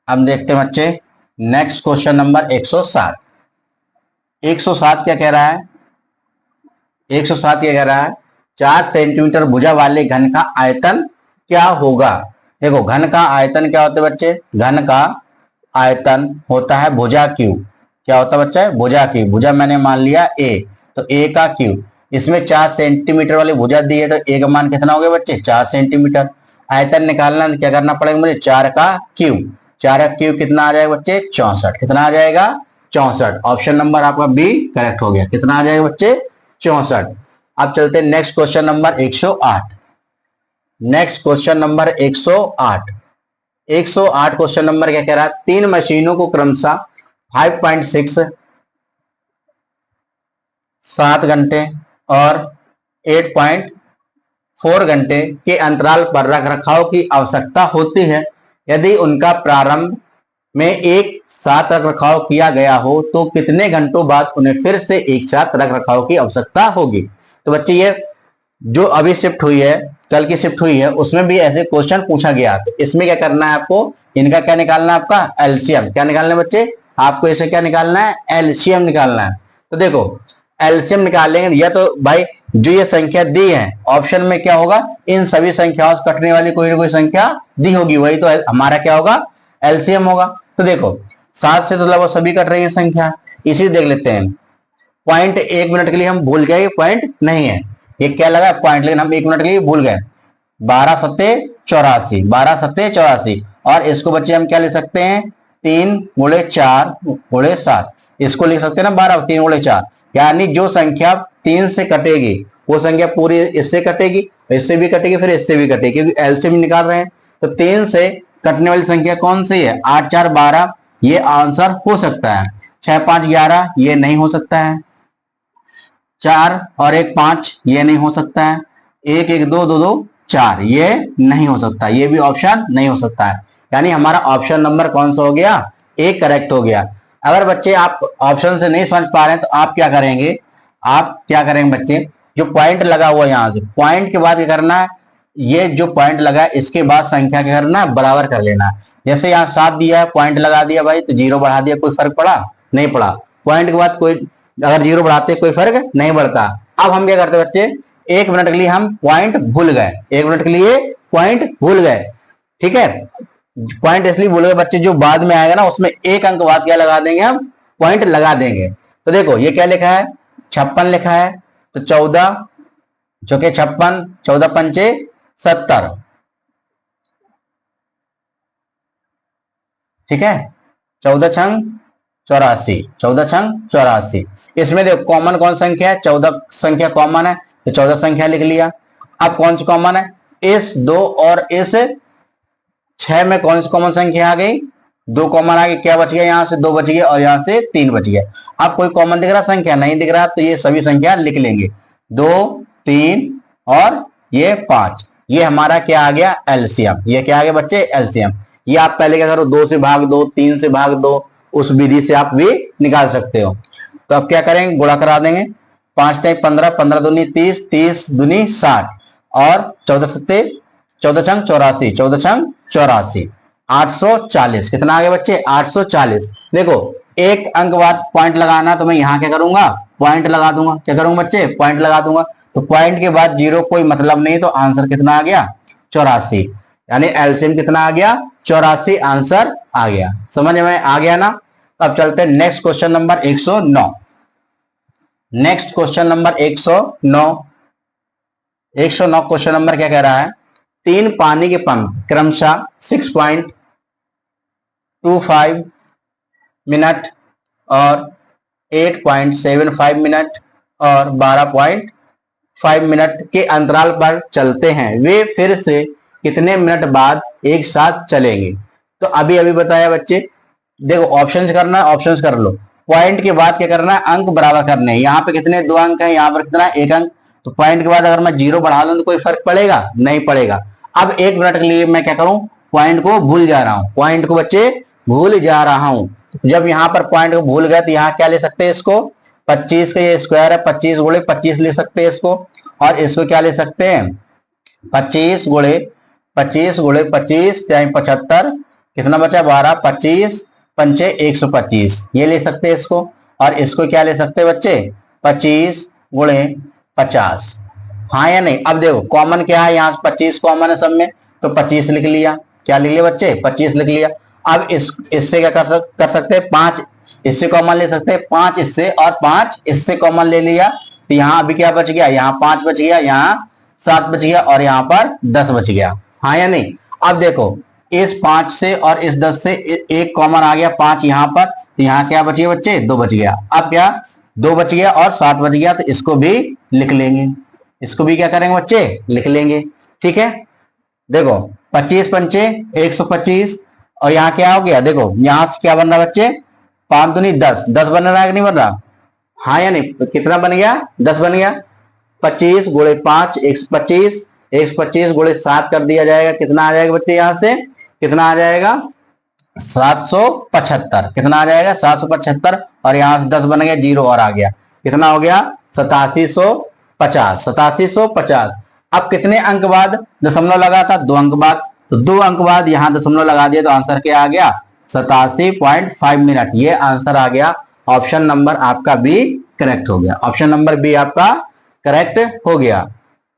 अब देखते हैं बच्चे नेक्स्ट क्वेश्चन नंबर 107। 107 क्या कह रहा है, 107 क्या कह रहा है, 4 सेंटीमीटर भुजा वाले घन का आयतन क्या होगा। देखो घन का आयतन क्या होता है बच्चे, घन का आयतन होता है भुजा क्यू। क्या होता है बच्चे, भुजा क्यू। भुजा मैंने मान लिया ए, तो ए का क्यू, इसमें 4 सेंटीमीटर वाली भुजा दी है तो ए का मान कितना हो गया बच्चे 4 सेंटीमीटर। आयतन निकालना क्या करना पड़ेगा मुझे, 4 का क्यूब। 4 का क्यूब कितना आ जाएगा बच्चे 64। कितना आ जाएगा 64। ऑप्शन नंबर आपका बी करेक्ट हो गया। कितना आ जाएगा बच्चे 64। अब चलते हैं next question number 108। Next question number 108। 108 question number क्या कह रहा है, 3 मशीनों को क्रमशः 5.6 7 घंटे और 8.4 घंटे के अंतराल पर रख रखाव की आवश्यकता होती है। यदि उनका प्रारंभ में एक साथ रख रखाव किया गया हो तो कितने घंटों बाद उन्हें फिर से एक साथ रख रखाव की आवश्यकता होगी। तो बच्चे ये जो अभी शिफ्ट हुई है, कल की शिफ्ट हुई है, उसमें भी ऐसे क्वेश्चन पूछा गया। तो इसमें क्या करना है आपको, इनका क्या निकालना है, आपका एलसीएम। क्या निकालना है बच्चे, आपको इसे क्या निकालना है, एलसीएम निकालना है। तो देखो एलसीएम निकालेंगे, या तो भाई जो ये संख्या दी है ऑप्शन में क्या होगा, इन सभी संख्याओं से कटने वाली कोई ना कोई संख्या दी होगी, वही तो हमारा क्या होगा, एलसीएम होगा। तो देखो 7 से तो लगभग सभी कट रही है संख्या, इसी देख लेते हैं। पॉइंट 1 मिनट के लिए हम भूल गए, पॉइंट नहीं है, ये क्या लगा पॉइंट, लेकिन हम 1 मिनट के लिए भूल गए। 12 सत्ते 84, 12 सत्ते 84, और इसको बच्चे हम क्या ले सकते हैं, 3 गुणे 4 गुणे 7, इसको लिख सकते हैं ना 12 3 गुणे 4, यानी जो संख्या 3 से कटेगी वो संख्या पूरी इससे कटेगी, इससे भी कटेगी, फिर इससे भी कटेगी, क्योंकि एलसीएम निकाल रहे हैं। तो 3 से कटने वाली संख्या कौन सी है, 8 4 12, ये आंसर हो सकता है। 6 5 11, ये नहीं हो सकता है। 4 और 1 5, ये नहीं हो सकता है। 1 1 2 2 2 4, ये नहीं हो सकता, ये भी ऑप्शन नहीं हो सकता है। यानी हमारा ऑप्शन नंबर कौन सा हो गया, ए करेक्ट हो गया। अगर बच्चे आप ऑप्शन से नहीं समझ पा रहे हैं तो आप क्या करेंगे, आप क्या करेंगे बच्चे, जो पॉइंट लगा हुआ है यहां से, पॉइंट के बाद क्या करना है, ये जो पॉइंट लगा है इसके बाद संख्या क्या करना है, बराबर कर लेना है। जैसे यहाँ 7 दिया है, पॉइंट लगा दिया भाई, तो 0 बढ़ा दिया, कोई फर्क पड़ा नहीं पड़ा। पॉइंट के बाद कोई अगर 0 बढ़ाते कोई फर्क नहीं पड़ता। अब हम क्या करते बच्चे, 1 मिनट के लिए हम पॉइंट भूल गए, 1 मिनट के लिए पॉइंट भूल गए, ठीक है। पॉइंट इसलिए भूल गए बच्चे, जो बाद में आएगा ना उसमें 1 अंक बाद क्या लगा देंगे, हम पॉइंट लगा देंगे। तो देखो ये क्या लिखा है, 56 लिखा है, तो 14 चौके 56, 14 पंचे 70, ठीक है। 14 छंग 84, 14 छंग 84। इसमें देखो कॉमन कौन संख्या है, 14 संख्या कॉमन है, तो 14 संख्या लिख लिया। अब कौन सी कॉमन है, इस 2 और इस 6 में कौन सी कॉमन संख्या आ गई, 2 कॉमन आ गई, क्या बच गया, यहाँ से 2 बच गया और यहाँ से 3 बच गया। अब कोई कॉमन दिख रहा संख्या, नहीं दिख रहा, तो ये सभी संख्या लिख लेंगे, 2 3 और ये 5, ये हमारा क्या आ गया, एलसीएम। ये क्या आ गया बच्चे, एलसीएम। ये आप पहले क्या करो, 2 से भाग दो, 3 से भाग दो, उस विधि से आप भी निकाल सकते हो। तो अब क्या करेंगे, गुणा करा देंगे, 5 3 15, 15 दूनी 30, 30 दूनी 60, और 14 सत्ते 14 छंग 84, 14 छंग 84, 840। कितना आ गया बच्चे, 840। देखो 1 अंक बाद पॉइंट लगाना, तो मैं यहाँ क्या करूंगा, पॉइंट लगा दूंगा। क्या करूंगा बच्चे, पॉइंट लगा दूंगा। तो पॉइंट के बाद 0 कोई मतलब नहीं, तो आंसर कितना आ गया, 84, यानी एलसीएम कितना आ गया, 84 आंसर आ गया। समझ में आ गया ना। अब चलते हैं next question number 109। Next question number 109, 109 question number क्या कह रहा है, 3 पानी के पंप क्रमशः 6.25 मिनट और 8.75 मिनट और 12.5 मिनट के अंतराल पर चलते हैं, वे फिर से कितने मिनट बाद एक साथ चलेंगे। तो अभी अभी बताया बच्चे, देखो ऑप्शंस करना है, ऑप्शंस कर लो। पॉइंट के बाद क्या करना है, अंक बराबर करने हैं। यहाँ पे कितने 2 अंक है, यहाँ पर कितना 1 अंक। तो पॉइंट के बाद अगर मैं 0 बढ़ा लूं तो कोई फर्क पड़ेगा नहीं पड़ेगा। अब 1 मिनट के लिए मैं क्या करूं, पॉइंट को भूल जा रहा हूं, पॉइंट को बच्चे भूल जा रहा हूं। जब यहाँ पर पॉइंट को भूल गए तो यहाँ क्या ले सकते हैं, इसको 25 का ये स्क्वायर है, 25 गुणे 25 ले सकते हैं इसको, और इसको क्या ले सकते हैं, 25 गुणे 25 गुणे 25 75, कितना बचा 12, 25 पंचे 125, ये ले सकते हैं इसको। और इसको क्या ले सकते हैं बच्चे, 25 गुणे 50, हाँ या नहीं। अब देखो कॉमन क्या है, यहाँ 25 कॉमन है सब में, तो 25 लिख लिया। क्या लिख लिया बच्चे, 25 लिख लिया। अब इससे क्या कर सकते हैं, 5 इससे कॉमन ले सकते हैं, 5 इससे और 5 इससे कॉमन ले लिया। तो यहाँ अभी क्या बच गया, यहाँ 5 बच गया, यहाँ 7 बच गया और यहाँ पर 10 बच गया, हाँ या नहीं। अब देखो इस 5 से और इस 10 से एक कॉमन आ गया, 5 यहाँ पर, तो यहाँ क्या बच गया बच्चे, 2 बच गया। अब क्या 2 बच गया और 7 बच गया, तो इसको भी लिख लेंगे, इसको भी क्या करेंगे बच्चे, लिख लेंगे, ठीक है। देखो 25 पंचे 125, और यहाँ क्या हो गया, देखो यहाँ से क्या बन रहा है बच्चे, 5 दूनी 10, 10 बन रहा है कि नहीं बन रहा, हाँ या नहीं। तो कितना बन गया, 10 बन गया। 25 गुणे 5 125, 125 गुणे 7 कर दिया जाएगा, कितना आ जाएगा बच्चे, यहाँ से कितना आ जाएगा 775, कितना आ जाएगा 775, और यहाँ से 10 बन गया, 0 और आ गया, कितना हो गया 8750, 8750। अब कितने अंक बाद दशमलव लगा था, 2 अंक बाद, तो 2 अंक बाद यहाँ दशमलव लगा दिया, तो आंसर क्या आ गया 87.5 मिनट, ये आंसर आ गया। ऑप्शन नंबर आपका बी करेक्ट हो गया। ऑप्शन नंबर बी आपका करेक्ट हो गया।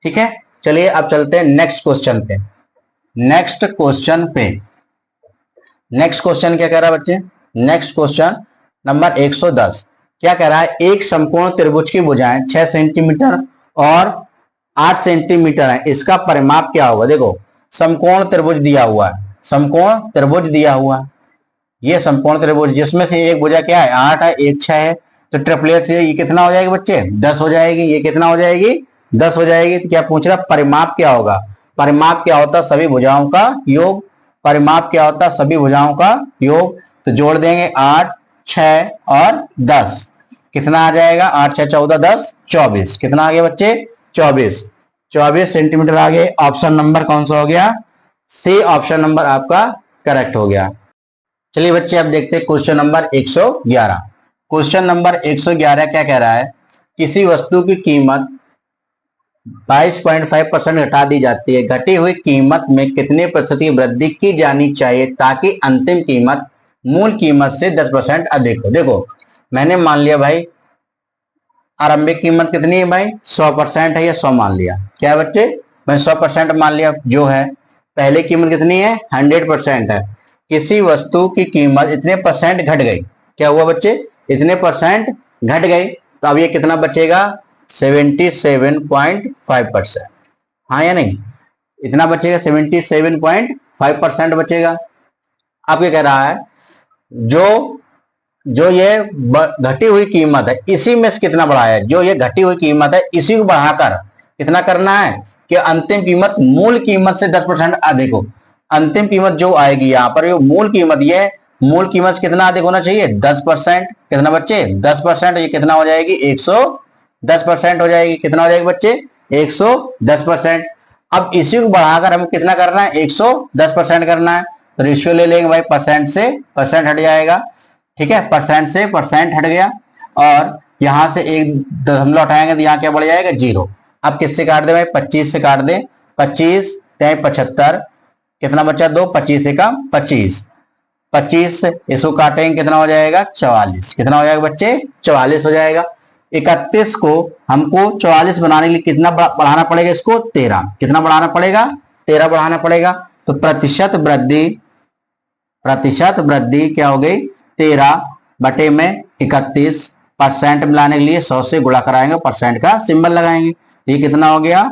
ठीक है, चलिए अब चलते हैं नेक्स्ट क्वेश्चन पे। नेक्स्ट क्वेश्चन क्या कह रहा है बच्चे? नेक्स्ट क्वेश्चन नंबर 110 क्या कह रहा है? एक समकोण त्रिभुज की भुजाएं 6 सेंटीमीटर और 8 सेंटीमीटर है, इसका परिमाप क्या होगा? देखो, समकोण त्रिभुज दिया हुआ है, समकोण त्रिभुज दिया हुआ है, ये समकोण त्रिभुज जिसमें से एक भुजा क्या है? 8 है, एक 6 है, तो ट्रिपलेट से ये कितना हो जाएगी बच्चे? 10 हो जाएगी। ये कितना हो जाएगी? 10 हो जाएगी। तो क्या पूछ रहा? परिमाप क्या होगा? परिमाप क्या होता है? सभी भुजाओं का योग। परिमाप क्या होता है? सभी भुजाओं का योग। तो जोड़ देंगे 8, 6 और 10, कितना आ जाएगा? 8, 6, 14, 10, 24। कितना आ गया बच्चे? 24 सेंटीमीटर आ गए। ऑप्शन नंबर कौन सा हो गया? सी ऑप्शन नंबर आपका करेक्ट हो गया। चलिए बच्चे अब देखते हैं क्वेश्चन नंबर 111। क्वेश्चन नंबर 111 क्या कह रहा है? किसी वस्तु की कीमत 22.5% घटा दी जाती है, घटी हुई कीमत में कितने प्रतिशत की वृद्धि की जानी चाहिए ताकि अंतिम कीमत मूल कीमत से 10% अधिक हो? देखो, मैंने मान लिया भाई आरंभिक कीमत कितनी है भाई? 100% है, या 100 मान लिया। क्या है बच्चे? मैं 100% मान लिया। जो है पहले कीमत कितनी है? 100% है। किसी वस्तु की कीमत इतने परसेंट घट गई, क्या हुआ बच्चे? इतने परसेंट घट गई, तो अब ये कितना बचेगा? 77.5%। हाँ या नहीं? इतना बचेगा, 77.5% बचेगा। अब क्या कह रहा है? जो जो ये घटी हुई कीमत है, इसी में से कितना बढ़ाया है? जो ये घटी हुई कीमत है, इसी को बढ़ाकर कितना करना है कि अंतिम कीमत मूल कीमत से 10% अधिक हो। अंतिम कीमत जो आएगी यहाँ पर, ये मूल कीमत, ये मूल कीमत से कितना अधिक होना चाहिए? 10%। कितना बच्चे? 10%। ये कितना हो जाएगी? 110% हो जाएगी। कितना हो जाएगी बच्चे? 110%। अब इसी को बढ़ाकर हमें कितना करना है? 110% करना है। तो रेशियो ले लेंगे भाई, परसेंट से परसेंट हट जाएगा। ठीक है, परसेंट से परसेंट हट गया, और यहां से एक दशमलव हटाएंगे तो यहाँ क्या बढ़ जाएगा? 0। अब किससे काट दे भाई? 25 से काट दे। 25 3 75, कितना बचा? 2, 25 का 25, 25 इसको काटेंगे कितना हो जाएगा? 44। कितना हो जाएगा बच्चे? 44 हो जाएगा। 31 को हमको 44 बनाने के लिए कितना बढ़ाना पड़ेगा? इसको 13। कितना बढ़ाना पड़ेगा? 13 बढ़ाना पड़ेगा। तो प्रतिशत वृद्धि क्या हो गई? 13 बटे में 31। परसेंट मिलाने के लिए 100 से गुणा कराएंगे, परसेंट का सिंबल लगाएंगे। ये कितना हो गया?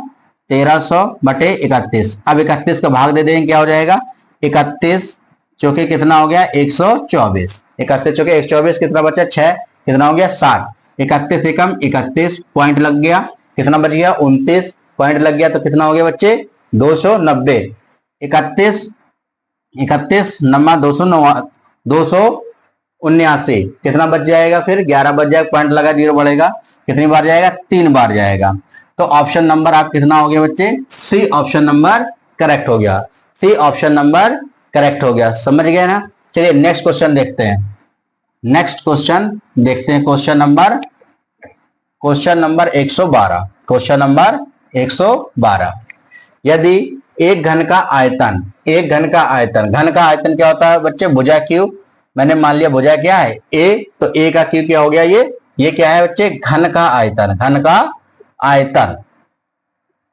1300 बटे 31। अब 31 का भाग दे देंगे, क्या हो जाएगा? 31 चौके कितना हो गया? 124। 31 चौके 124, कितना बचा? 6, कितना हो गया? 60। 31 से कम 31 पॉइंट लग गया। कितना बच गया? 29 पॉइंट लग गया। तो कितना हो गया बच्चे? 290। 31 नंबर 279, कितना बच जाएगा? फिर 11 बच जाएगा, पॉइंट लगा, 0 बढ़ेगा। कितनी बार जाएगा? 3 बार जाएगा। तो ऑप्शन नंबर आप कितना हो गया बच्चे? सी ऑप्शन नंबर करेक्ट हो गया। सी ऑप्शन नंबर करेक्ट हो गया। समझ गए ना? चलिए नेक्स्ट क्वेश्चन देखते हैं। Question number 112। क्वेश्चन नंबर 112, यदि एक घन का आयतन घन का आयतन क्या होता है बच्चे? भुजा क्यू। मैंने मान लिया भुजा क्या है? ए, तो ए का क्यू क्या हो गया? ये क्या है बच्चे? घन का आयतन।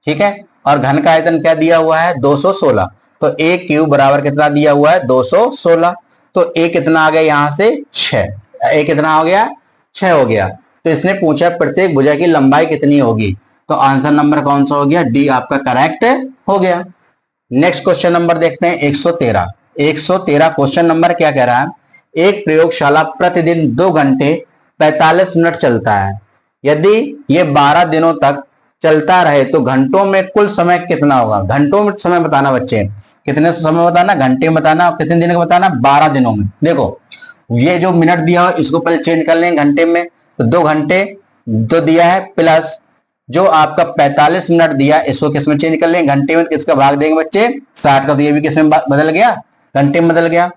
ठीक है, और घन का आयतन क्या दिया हुआ है? 216। तो ए क्यू बराबर कितना दिया हुआ है? 216। तो ए कितना आ गया यहाँ से? 6। ए कितना हो गया? 6 हो गया। तो इसने पूछा प्रत्येक भुजा की लंबाई कितनी होगी, तो आंसर नंबर कौन सा हो गया? डी आपका करेक्ट हो गया। नेक्स्ट क्वेश्चन नंबर देखते हैं 113 क्वेश्चन नंबर क्या कह रहा है? एक प्रयोगशाला प्रतिदिन 2 घंटे 45 मिनट चलता है। यदि ये 12 दिनों तक चलता रहे तो घंटों में कुल समय कितना होगा? घंटों में समय बताना बच्चे, कितने समय बताना? घंटे में बताना। और कितने दिन का बताना? 12 दिनों में। देखो, ये जो मिनट दिया हो इसको पहले चेंज कर लेंगे घंटे में, तो 2 घंटे जो दिया है प्लस जो आपका 45 मिनट दिया, इसको किस में चेंज कर लेंगे? घंटे में। किसका भाग देंगे बच्चे? 60 का। तो ये भी किस में बदल गया? घंटे में बदल गया।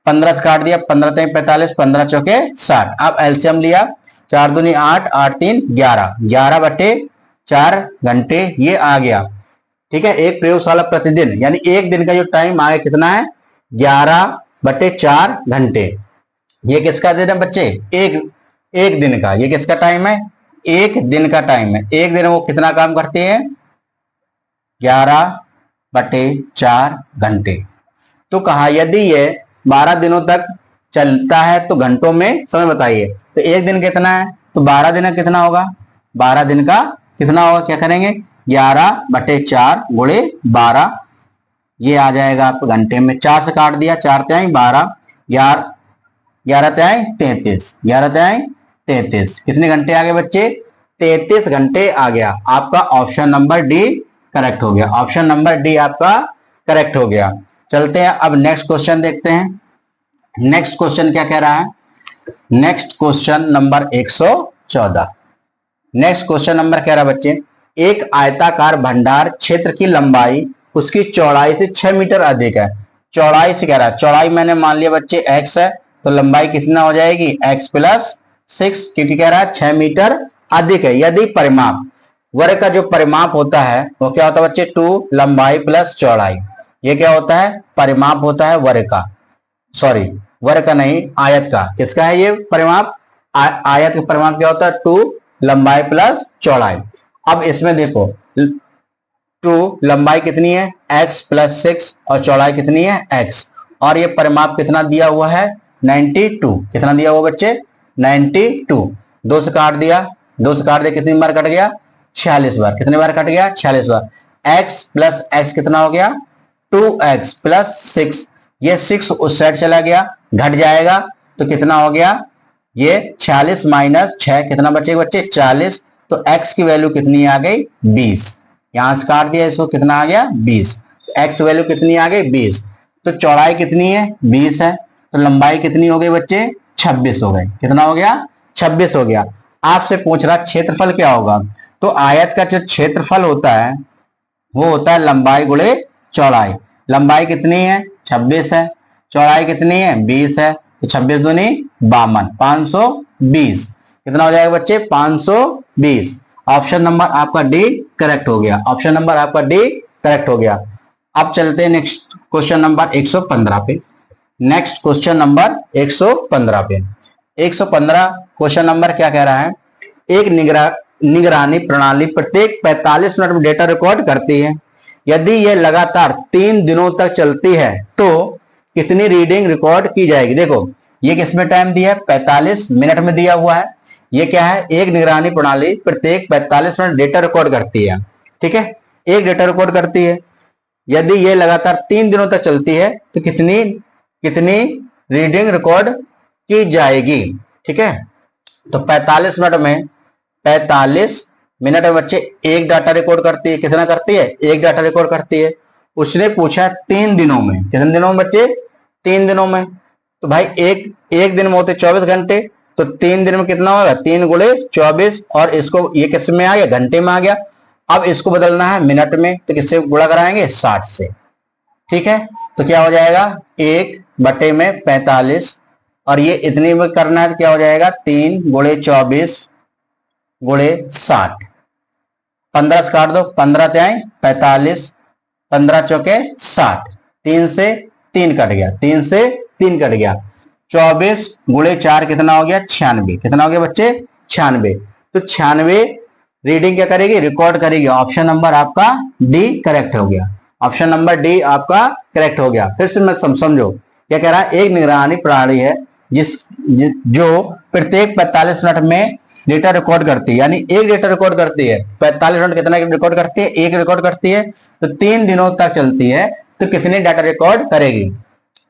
15 से काट दिया, 15 3 45, 15 चौके 60। अब एलसीएम लिया, 4 दूनी 8, 8 3 11, 11 बटे 4 घंटे ये आ गया। ठीक है, एक प्रयोगशाला प्रतिदिन, यानी एक दिन का जो टाइम आ गया कितना है? 11 बटे 4 घंटे। ये किसका दे रहे हैं बच्चे? एक दिन का, ये किसका टाइम है? एक दिन का टाइम है। एक दिन वो कितना काम करती है? 11/4 घंटे। तो कहा यदि ये 12 दिनों तक चलता है तो घंटों में समय बताइए। तो एक दिन कितना है? तो 12 दिन का कितना होगा? 12 दिन का कितना होगा? क्या करेंगे? 11/4 गुणे 12, ये आ जाएगा आप घंटे में। 4 से काट दिया, 4 तिहाई 12, 11 तिहाई 33, 11 तिहाई 33, कितने घंटे आ गए बच्चे? 33 घंटे आ गया। आपका ऑप्शन नंबर डी करेक्ट हो गया। ऑप्शन नंबर डी आपका करेक्ट हो गया। चलते हैं अब नेक्स्ट क्वेश्चन देखते हैं। नेक्स्ट क्वेश्चन क्या कह रहा है? Next question number 114। Next question number कह रहा है बच्चे, एक आयताकार भंडार क्षेत्र की लंबाई उसकी चौड़ाई से 6 मीटर अधिक है। चौड़ाई से कह रहा है, चौड़ाई मैंने मान लिया बच्चे x है, तो लंबाई कितना हो जाएगी? x + 6, क्योंकि कह रहा है 6 मीटर अधिक है। यदि परिमाप, वर्ग का जो परिमाप होता है वो क्या होता है बच्चे? 2 लंबाई + चौड़ाई। ये क्या होता है? परिमाप होता है वर्ग का, सॉरी वर्ग का नहीं, आयत का। किसका है ये परिमाप? आयत का परिमाप क्या होता है? 2 लंबाई + चौड़ाई। अब इसमें देखो 2 लंबाई कितनी है? x + 6 और चौड़ाई कितनी है? x। और ये परिमाप कितना दिया हुआ है? 92। कितना दिया हुआ बच्चे? 92। 2 से काट दिया, 2 से काट दिया, कितनी बार कट गया? 46 बार। कितने बार कट गया? 46 बार। x + x कितना हो गया? 2x + 6। ये 6 उस साइड चला गया, घट जाएगा तो कितना हो गया? ये 46 - 6 कितना बचेगा बच्चे? 40। तो x की वैल्यू कितनी आ गई? 20। यहां से काट दिया इसको, कितना आ गया? 20। x वैल्यू कितनी आ गई? 20। तो चौड़ाई कितनी है? 20 है। तो लंबाई कितनी हो गई बच्चे? 26 हो गई। कितना हो गया? 26 हो गया। आपसे पूछ रहा क्षेत्रफल क्या होगा? तो आयत का जो क्षेत्रफल होता है वो होता है लंबाई गुणे चौड़ाई। लंबाई कितनी है? 26 है। चौड़ाई कितनी है? 20 है। तो 26 दूनी 52, 520। कितना हो जाएगा बच्चे? 520। ऑप्शन नंबर आपका डी करेक्ट हो गया। ऑप्शन नंबर आपका डी करेक्ट हो गया। अब चलते हैं नेक्स्ट क्वेश्चन नंबर 115 पे। नेक्स्ट क्वेश्चन नंबर 115 पे। 115 क्वेश्चन नंबर क्या कह रहा है? एक निगरानी प्रणाली प्रत्येक 45 मिनट में डेटा रिकॉर्ड करती है। यदि यह लगातार 3 दिनों तक चलती है तो कितनी रीडिंग रिकॉर्ड की जाएगी? देखो ये किसमें टाइम दिया है? 45 मिनट में दिया हुआ है। ये क्या है? एक निगरानी प्रणाली प्रत्येक 45 मिनट डेटा रिकॉर्ड करती है। ठीक है, एक डेटा रिकॉर्ड करती है। यदि ये लगातार 3 दिनों तक चलती है तो कितनी कितनी रीडिंग रिकॉर्ड की जाएगी? ठीक है, तो 45 मिनट में 45 मिनट में बच्चे एक डाटा रिकॉर्ड करती है। कितना करती है? एक डाटा रिकॉर्ड करती है। उसने पूछा 3 दिनों में। कितने दिनों में बच्चे? 3 दिनों में। तो भाई एक दिन में होते 24 घंटे, तो 3 दिन में कितना होगा? 3 गुणे 24। और इसको ये किस में आ गया? घंटे में आ गया। अब इसको बदलना है मिनट में, तो किससे गुणा कराएंगे? 60 से। ठीक है, तो क्या हो जाएगा? 1/45। और ये इतनी में करना है तो क्या हो जाएगा? 3 गुणे 24 गुणे 60। 15 से काट दो, 15 तिहाई 45, 15 चौके 60, 3 से 3 कट गया, 3 से 3 कट गया। 24 गुणे 4 कितना हो गया? 96। कितना हो गया बच्चे? 96। तो 96 रीडिंग क्या करेगी? रिकॉर्ड करेगी। ऑप्शन नंबर आपका डी करेक्ट हो गया। ऑप्शन नंबर डी आपका करेक्ट हो गया। फिर से मैं समझो क्या कह रहा है? एक निगरानी प्रणाली है जो प्रत्येक 45 मिनट में डेटा रिकॉर्ड करती है, यानी एक डेटा रिकॉर्ड करती है। 45 मिनट कितना रिकॉर्ड करती है? एक रिकॉर्ड करती है। तो 3 दिनों तक चलती है तो कितने डाटा रिकॉर्ड करेगी?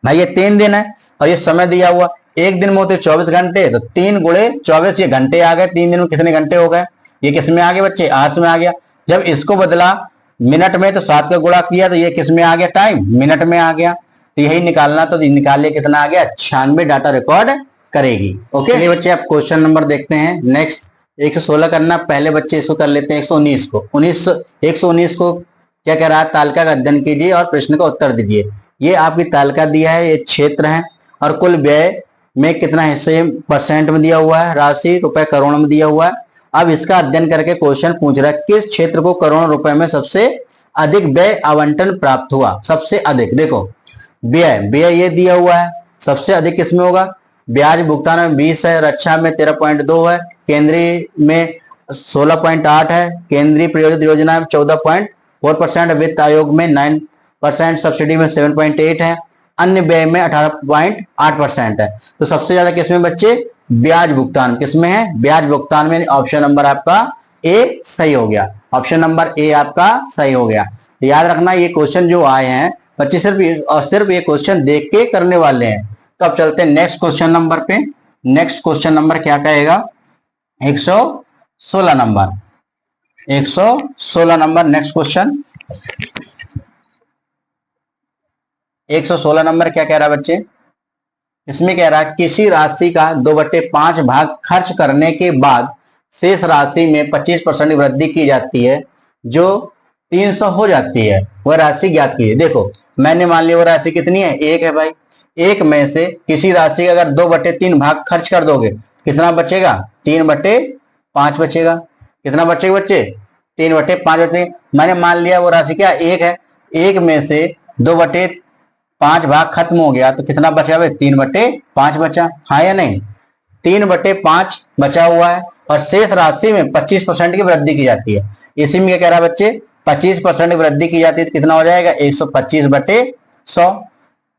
भाई ये 3 दिन है और ये समय दिया हुआ, एक दिन में होते 24 घंटे, तो 3 गुणे 24 ये घंटे आ गए। 3 दिन में कितने घंटे हो गए? ये किस में आ गए बच्चे? आवर्स में आ गया। जब इसको बदला मिनट में तो 7 का गुणा किया तो ये किस में आ गया? टाइम, मिनट में आ गया। तो यही निकालना, तो निकालिए कितना आ गया? 96 डाटा रिकॉर्ड करेगी। ओके चलिए बच्चे आप क्वेश्चन नंबर देखते हैं। नेक्स्ट 116 करना, पहले बच्चे इसको कर लेते हैं 119 को। 119 को क्या कह रहा है? तालिका का अध्ययन कीजिए और प्रश्न का उत्तर दीजिए। ये आपकी तालिका दिया है, ये क्षेत्र है और कुल व्यय में कितना हिस्से परसेंट में दिया हुआ है, राशि रुपए करोड़ में दिया हुआ है। अब इसका अध्ययन करके क्वेश्चन पूछ रहा है किस क्षेत्र को करोड़ों रुपए में सबसे अधिक व्यय आवंटन प्राप्त हुआ? सबसे अधिक देखो व्यय ये दिया हुआ है, सबसे अधिक किसमें होगा? ब्याज भुगतान में 20 है, रक्षा में 13.2 है, केंद्रीय में 16.8 है, केंद्रीय प्रायोजित योजना में 14.4%, वित्त आयोग में 9%, सब्सिडी में 7.8 है, अन्य व्यय में 18.8% है। तो सबसे ज्यादा किसमें बच्चे? ब्याज भुगतान। किसमें है? ब्याज भुगतान में। ऑप्शन नंबर आपका ए सही हो गया। ऑप्शन नंबर ए आपका सही हो गया। तो याद रखना ये क्वेश्चन जो आए हैं बच्चे सिर्फ ये क्वेश्चन देख के करने वाले हैं। तो अब चलते हैं नेक्स्ट क्वेश्चन नंबर पे। नेक्स्ट क्वेश्चन नंबर क्या कहेगा? 116 number. 116 number next question. 116 number क्या कह रहा है बच्चे? इसमें कह रहा है किसी राशि का 2/5 भाग खर्च करने के बाद शेष राशि में 25% वृद्धि की जाती है जो 300 हो जाती है, वह राशि ज्ञात कीजिए। देखो मैंने मान लिया वो राशि कितनी है? 1 है भाई। 1 में से किसी राशि का अगर 2/3 भाग खर्च कर दोगे कितना बचेगा? 3/5 बचेगा। कितना बचेगा बच्चे? 3/5 बचेगा। मैंने मान लिया वो राशि क्या? 1 है। 1 में से 2/5 भाग खत्म हो गया तो कितना बचा? 3/5 बचा। हाँ या नहीं? 3/5 बचा हुआ है और शेष राशि में 25% की वृद्धि की जाती है। इसी में क्या कह रहा है बच्चे? 25% की वृद्धि की जाती है तो कितना हो जाएगा? 125/100।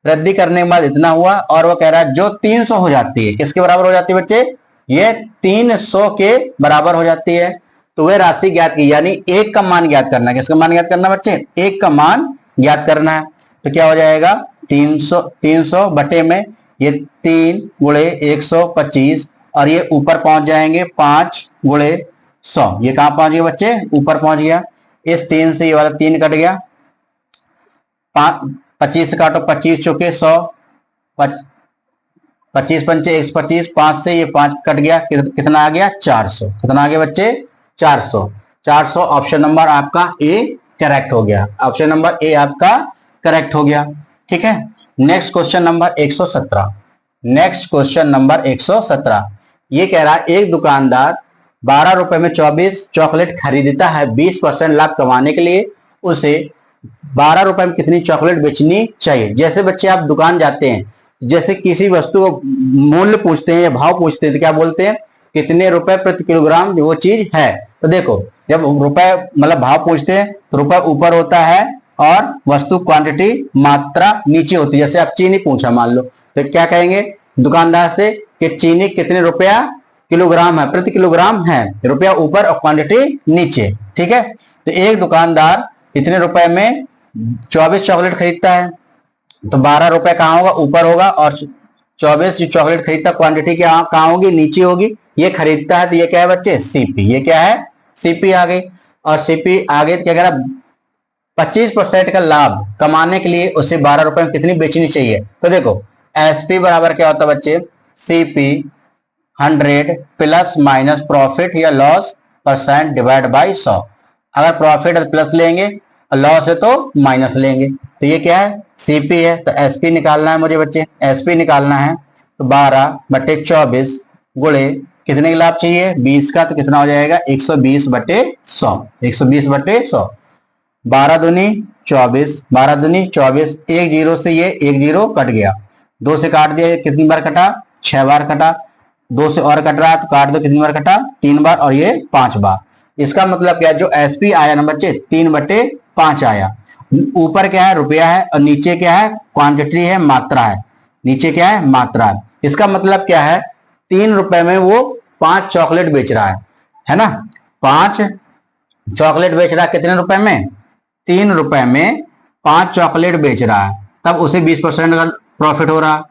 वृद्धि करने के बाद इतना हुआ और वो कह रहा है जो 300 हो जाती है, किसके बराबर हो जाती है बच्चे? ये 300 के बराबर हो जाती है। तो वह राशि ज्ञात की, यानी 1 का मान ज्ञात करना है। किसका मान ज्ञात करना बच्चे? 1 का मान ज्ञात करना है। तो क्या हो जाएगा? 300 बटे में ये 3 गुणे 125 और ये ऊपर पहुंच जाएंगे 5 गुणे 100। ये कहां पहुंच गए बच्चे? ऊपर पहुंच गया। इस 3 से ये वाला 3 कट गया। 25 से काटो, 25 चौके 100, 25 पंचे 125, 5 से ये 5 कट गया। कितना आ गया? 400। कितना आ गया बच्चे? 400। 400 ऑप्शन नंबर आपका ए करेक्ट हो गया। ऑप्शन नंबर ए आपका करेक्ट हो गया। ठीक है। Next question number 117। Next question number 117 ये कह रहा है एक दुकानदार 12 रुपए में 24 चॉकलेट खरीदता है। 20% लाभ कमाने के लिए उसे 12 रुपए में कितनी चॉकलेट बेचनी चाहिए? जैसे बच्चे आप दुकान जाते हैं, जैसे किसी वस्तु को मूल्य पूछते हैं या भाव पूछते हैं तो क्या बोलते हैं? कितने रुपए प्रति किलोग्राम वो चीज है। तो देखो जब रुपए मतलब भाव पूछते हैं तो रुपए ऊपर होता है और वस्तु क्वांटिटी मात्रा नीचे होती है। जैसे आप चीनी पूछा मान लो तो क्या कहेंगे दुकानदार से कि चीनी कितने रुपया किलोग्राम है, प्रति किलोग्राम है। रुपया ऊपर और क्वांटिटी नीचे। ठीक है। तो एक दुकानदार इतने रुपए में 24 चॉकलेट खरीदता है तो 12 रुपए कहाँ होगा? ऊपर होगा। और 24 जो चॉकलेट खरीदता क्वांटिटी क्या कहाँ होगी? नीचे होगी। ये खरीदता है तो ये क्या है बच्चे? सीपी। ये क्या है? सीपी आ गई। और सीपी आगे क्या कह रहा? 25% का लाभ कमाने के लिए उसे 12 रुपए में कितनी बेचनी चाहिए? तो देखो एसपी बराबर क्या होता है बच्चे? सीपी 100 प्लस माइनस प्रॉफिट या लॉस परसेंट डिवाइड बाई 100। अगर प्रॉफिट है तो प्लस लेंगे और लॉस है तो माइनस लेंगे। तो ये क्या है? सीपी है। तो एसपी निकालना है मुझे बच्चे। एसपी निकालना है तो 12/24 गुणे कितने का लाभ चाहिए? 20 का। तो कितना हो जाएगा? 120/100। 120/100। 12 दूनी 24, 12 दूनी 24। एक जीरो से ये एक जीरो कट गया। 2 से काट दिया। कितनी बार कटा? 6 बार कटा। 2 से और कट रहा तो काट दो। कितनी बार कटा? 3 बार और ये 5 बार। इसका मतलब क्या है? जो एसपी आया ना बच्चे 3/5 आया। ऊपर क्या है? रुपया है और नीचे क्या है? क्वांटिटी है, मात्रा है। नीचे क्या है? मात्रा है। इसका मतलब क्या है? 3 रुपए में वो 5 चॉकलेट बेच रहा है ना? 5 चॉकलेट बेच रहा है कितने रुपए में? 3 रुपए में 5 चॉकलेट बेच रहा है, तब उसे 20% का प्रॉफिट हो रहा है।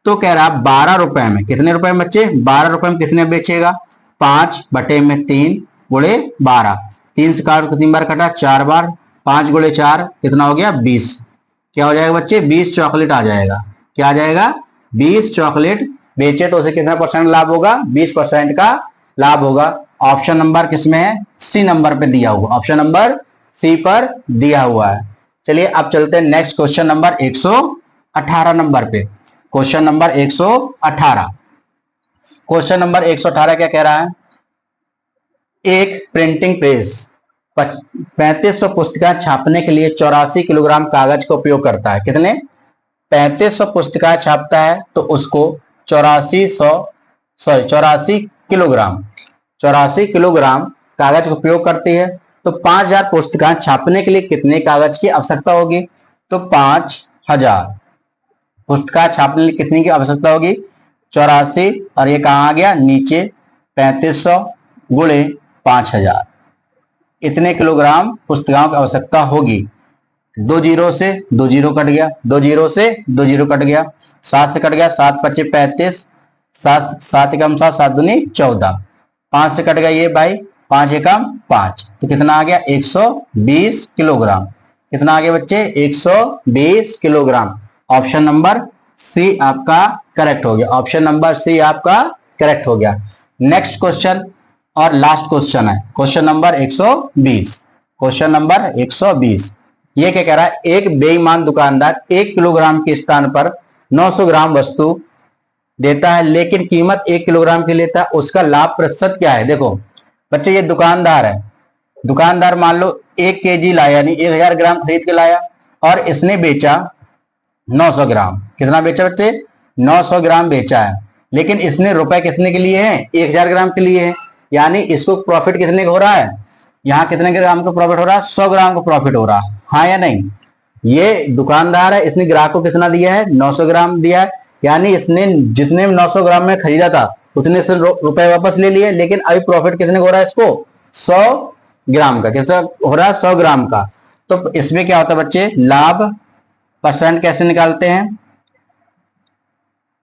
तो कह रहा है 12 रुपए में कितने रुपए में बच्चे? 12 रुपए में कितने बेचेगा? 5/3 गुणे 12। 3 से काट कितनी बार कटा? 4 बार। 5 गुणे 4 कितना हो गया? 20। क्या हो जाएगा बच्चे? 20 चॉकलेट आ जाएगा। क्या आ जाएगा? 20 चॉकलेट बेचे तो उसे कितना परसेंट लाभ होगा? 20% का लाभ होगा। ऑप्शन नंबर किसमें है? सी नंबर पे दिया हुआ। ऑप्शन नंबर सी पर दिया हुआ है। चलिए अब चलते हैं नेक्स्ट क्वेश्चन नंबर 118 नंबर पे। Question number 118। क्वेश्चन नंबर 118 क्या कह रहा है? एक प्रिंटिंग प्रेस 3500 पुस्तिकाएं छापने के लिए 84 किलोग्राम कागज का उपयोग करता है। कितने? 3500 पुस्तिकाएं छापता है तो उसको 84 किलोग्राम 84 किलोग्राम कागज का उपयोग करती है। तो 5000 पुस्तकें छापने के लिए कितने कागज की आवश्यकता होगी? तो 5000 पुस्तकें छापने के लिए कितनी की आवश्यकता होगी? 84 और ये कहाँ आ गया नीचे 3500 गुणे 5000, इतने किलोग्राम पुस्तकों की आवश्यकता होगी। 2 जीरो से 2 जीरो कट गया, 2 जीरो से 2 जीरो कट गया, 7 से कट गया, 7 पच्चे 35, 7 एकम 7, 7 दूनी 14, 5 से कट गया ये भाई, 5 एकम 5, तो कितना आ गया 120 किलोग्राम। कितना आ गया बच्चे? 120 किलोग्राम। ऑप्शन नंबर सी आपका करेक्ट हो गया। ऑप्शन नंबर सी आपका करेक्ट हो गया। नेक्स्ट क्वेश्चन और लास्ट क्वेश्चन है क्वेश्चन नंबर 120। क्वेश्चन नंबर 120 ये क्या कह रहा है? एक बेईमान दुकानदार 1 किलोग्राम के स्थान पर 900 ग्राम वस्तु देता है, लेकिन कीमत 1 किलोग्राम की लेता है, उसका लाभ प्रतिशत क्या है? देखो बच्चे, ये दुकानदार है। दुकानदार मान लो 1 केजी लाया, यानी 1000 ग्राम खरीद के लाया, और इसने बेचा 900 ग्राम। कितना बेचा बच्चे? 900 ग्राम बेचा है, लेकिन इसने रुपए कितने के लिए है? 1000 ग्राम के लिए है, यानी इसको प्रॉफिट कितने का हो रहा है? यहाँ कितने ग्राम का प्रॉफिट हो रहा है? 100 ग्राम का प्रॉफिट हो रहा है, हाँ या नहीं? ये दुकानदार है, इसने ग्राहक को कितना दिया है? 900 ग्राम दिया है, यानी इसने जितने 900 ग्राम में खरीदा था उतने से रुपए वापस ले लिए, लेकिन अभी प्रॉफिट कितने का हो रहा है इसको? 100 ग्राम का। कितना हो रहा है? 100 ग्राम का। तो इसमें क्या होता है बच्चे? लाभ परसेंट कैसे निकालते हैं?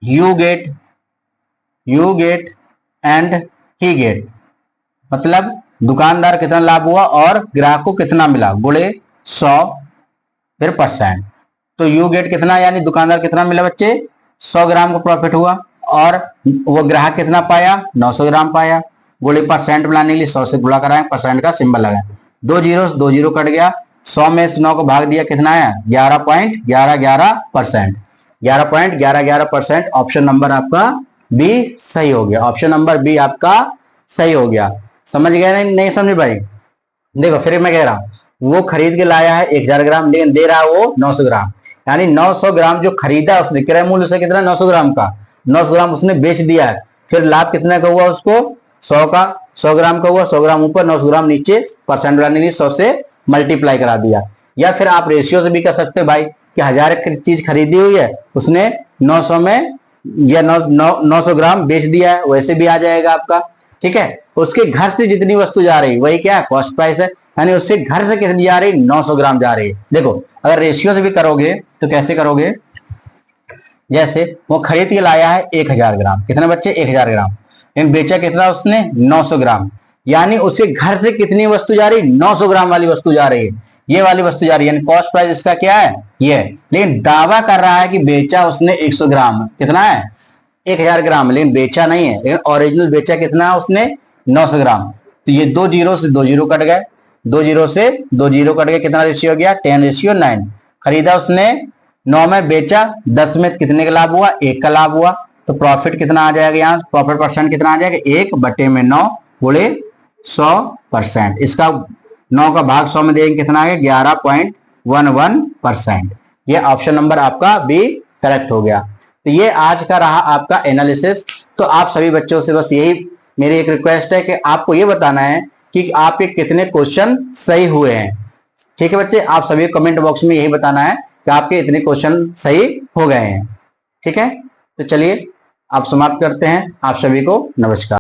You get and he get, मतलब दुकानदार कितना लाभ हुआ और ग्राहक को कितना मिला, गुणे 100 फिर परसेंट। तो यू गेट कितना, यानी दुकानदार कितना मिला बच्चे? 100 ग्राम का प्रॉफिट हुआ, और वो ग्राहक कितना पाया? 900 ग्राम पाया। गुणे परसेंट बनाने के लिए 100 से गुणा कराएं, परसेंट का सिंबल लगाएं। 2 जीरो से 2 जीरो कट गया, 100 में से 9 को भाग दिया, कितना है? 11.11%। 11.11%। ऑप्शन नंबर आपका बी सही हो गया। ऑप्शन नंबर बी आपका सही हो गया। समझ गए? नहीं समझ भाई? देखो फिर मैं कह रहा हूं, वो खरीद के लाया है 1000 ग्राम, लेकिन दे रहा है वो 900 ग्राम, यानी 900 ग्राम जो खरीदा उसने, क्रय मूल्य से कितना? 900 ग्राम का 900 ग्राम उसने बेच दिया है। फिर लाभ कितना का हुआ उसको? 100 का, 100 ग्राम का हुआ। 100 ग्राम ऊपर, 900 ग्राम नीचे, परसेंट बनाने के लिए 100 से मल्टीप्लाई करा दिया। या फिर आप रेशियो से भी कर सकते हो भाई, कि 1000 की चीज खरीदी हुई है, उसने 900 में या 900 ग्राम बेच दिया है, वैसे भी आ जाएगा आपका। ठीक है, उसके घर से जितनी वस्तु जा रही वही क्या है? कॉस्ट प्राइस है, यानी उससे घर से कितनी जा रही? 900 ग्राम जा रही है। देखो अगर रेशियो से भी करोगे तो कैसे करोगे? जैसे वो खरीद के लाया है 1000 ग्राम, कितने बच्चे? 1000 ग्राम, लेकिन बेचा कितना उसने? 900 ग्राम, यानी उसके घर से कितनी वस्तु जा रही? 900 ग्राम वाली वस्तु जा रही है, ये वाली वस्तु जा रही है, यानी कॉस्ट प्राइस इसका क्या है? ये है। लेकिन दावा कर रहा है कि बेचा उसने 100 ग्राम, कितना है? 1000 ग्राम, लेकिन बेचा नहीं है, लेकिन ओरिजिनल बेचा कितना है उसने? 900 ग्राम। तो ये 2 जीरो से 2 जीरो कट गए, 2 जीरो से 2 जीरो कट गए, कितना रेशियो हो गया? 10:9। खरीदा उसने 9 में, बेचा 10 में, कितने का लाभ हुआ? 1 का लाभ हुआ। तो प्रॉफिट कितना आ जाएगा? यहाँ प्रॉफिट परसेंट कितना आ जाएगा? 1/9 गुणे 100%। इसका 9 का भाग 100 में देंगे, कितना आ गया? 11.11%। ये ऑप्शन नंबर आपका बी करेक्ट हो गया। तो ये आज का रहा आपका एनालिसिस। तो आप सभी बच्चों से बस यही मेरी एक रिक्वेस्ट है कि आपको ये बताना है कि आपके कितने क्वेश्चन सही हुए हैं। ठीक है बच्चे, आप सभी कमेंट बॉक्स में यही बताना है कि आपके इतने क्वेश्चन सही हो गए हैं। ठीक है, तो चलिए आप समाप्त करते हैं। आप सभी को नमस्कार।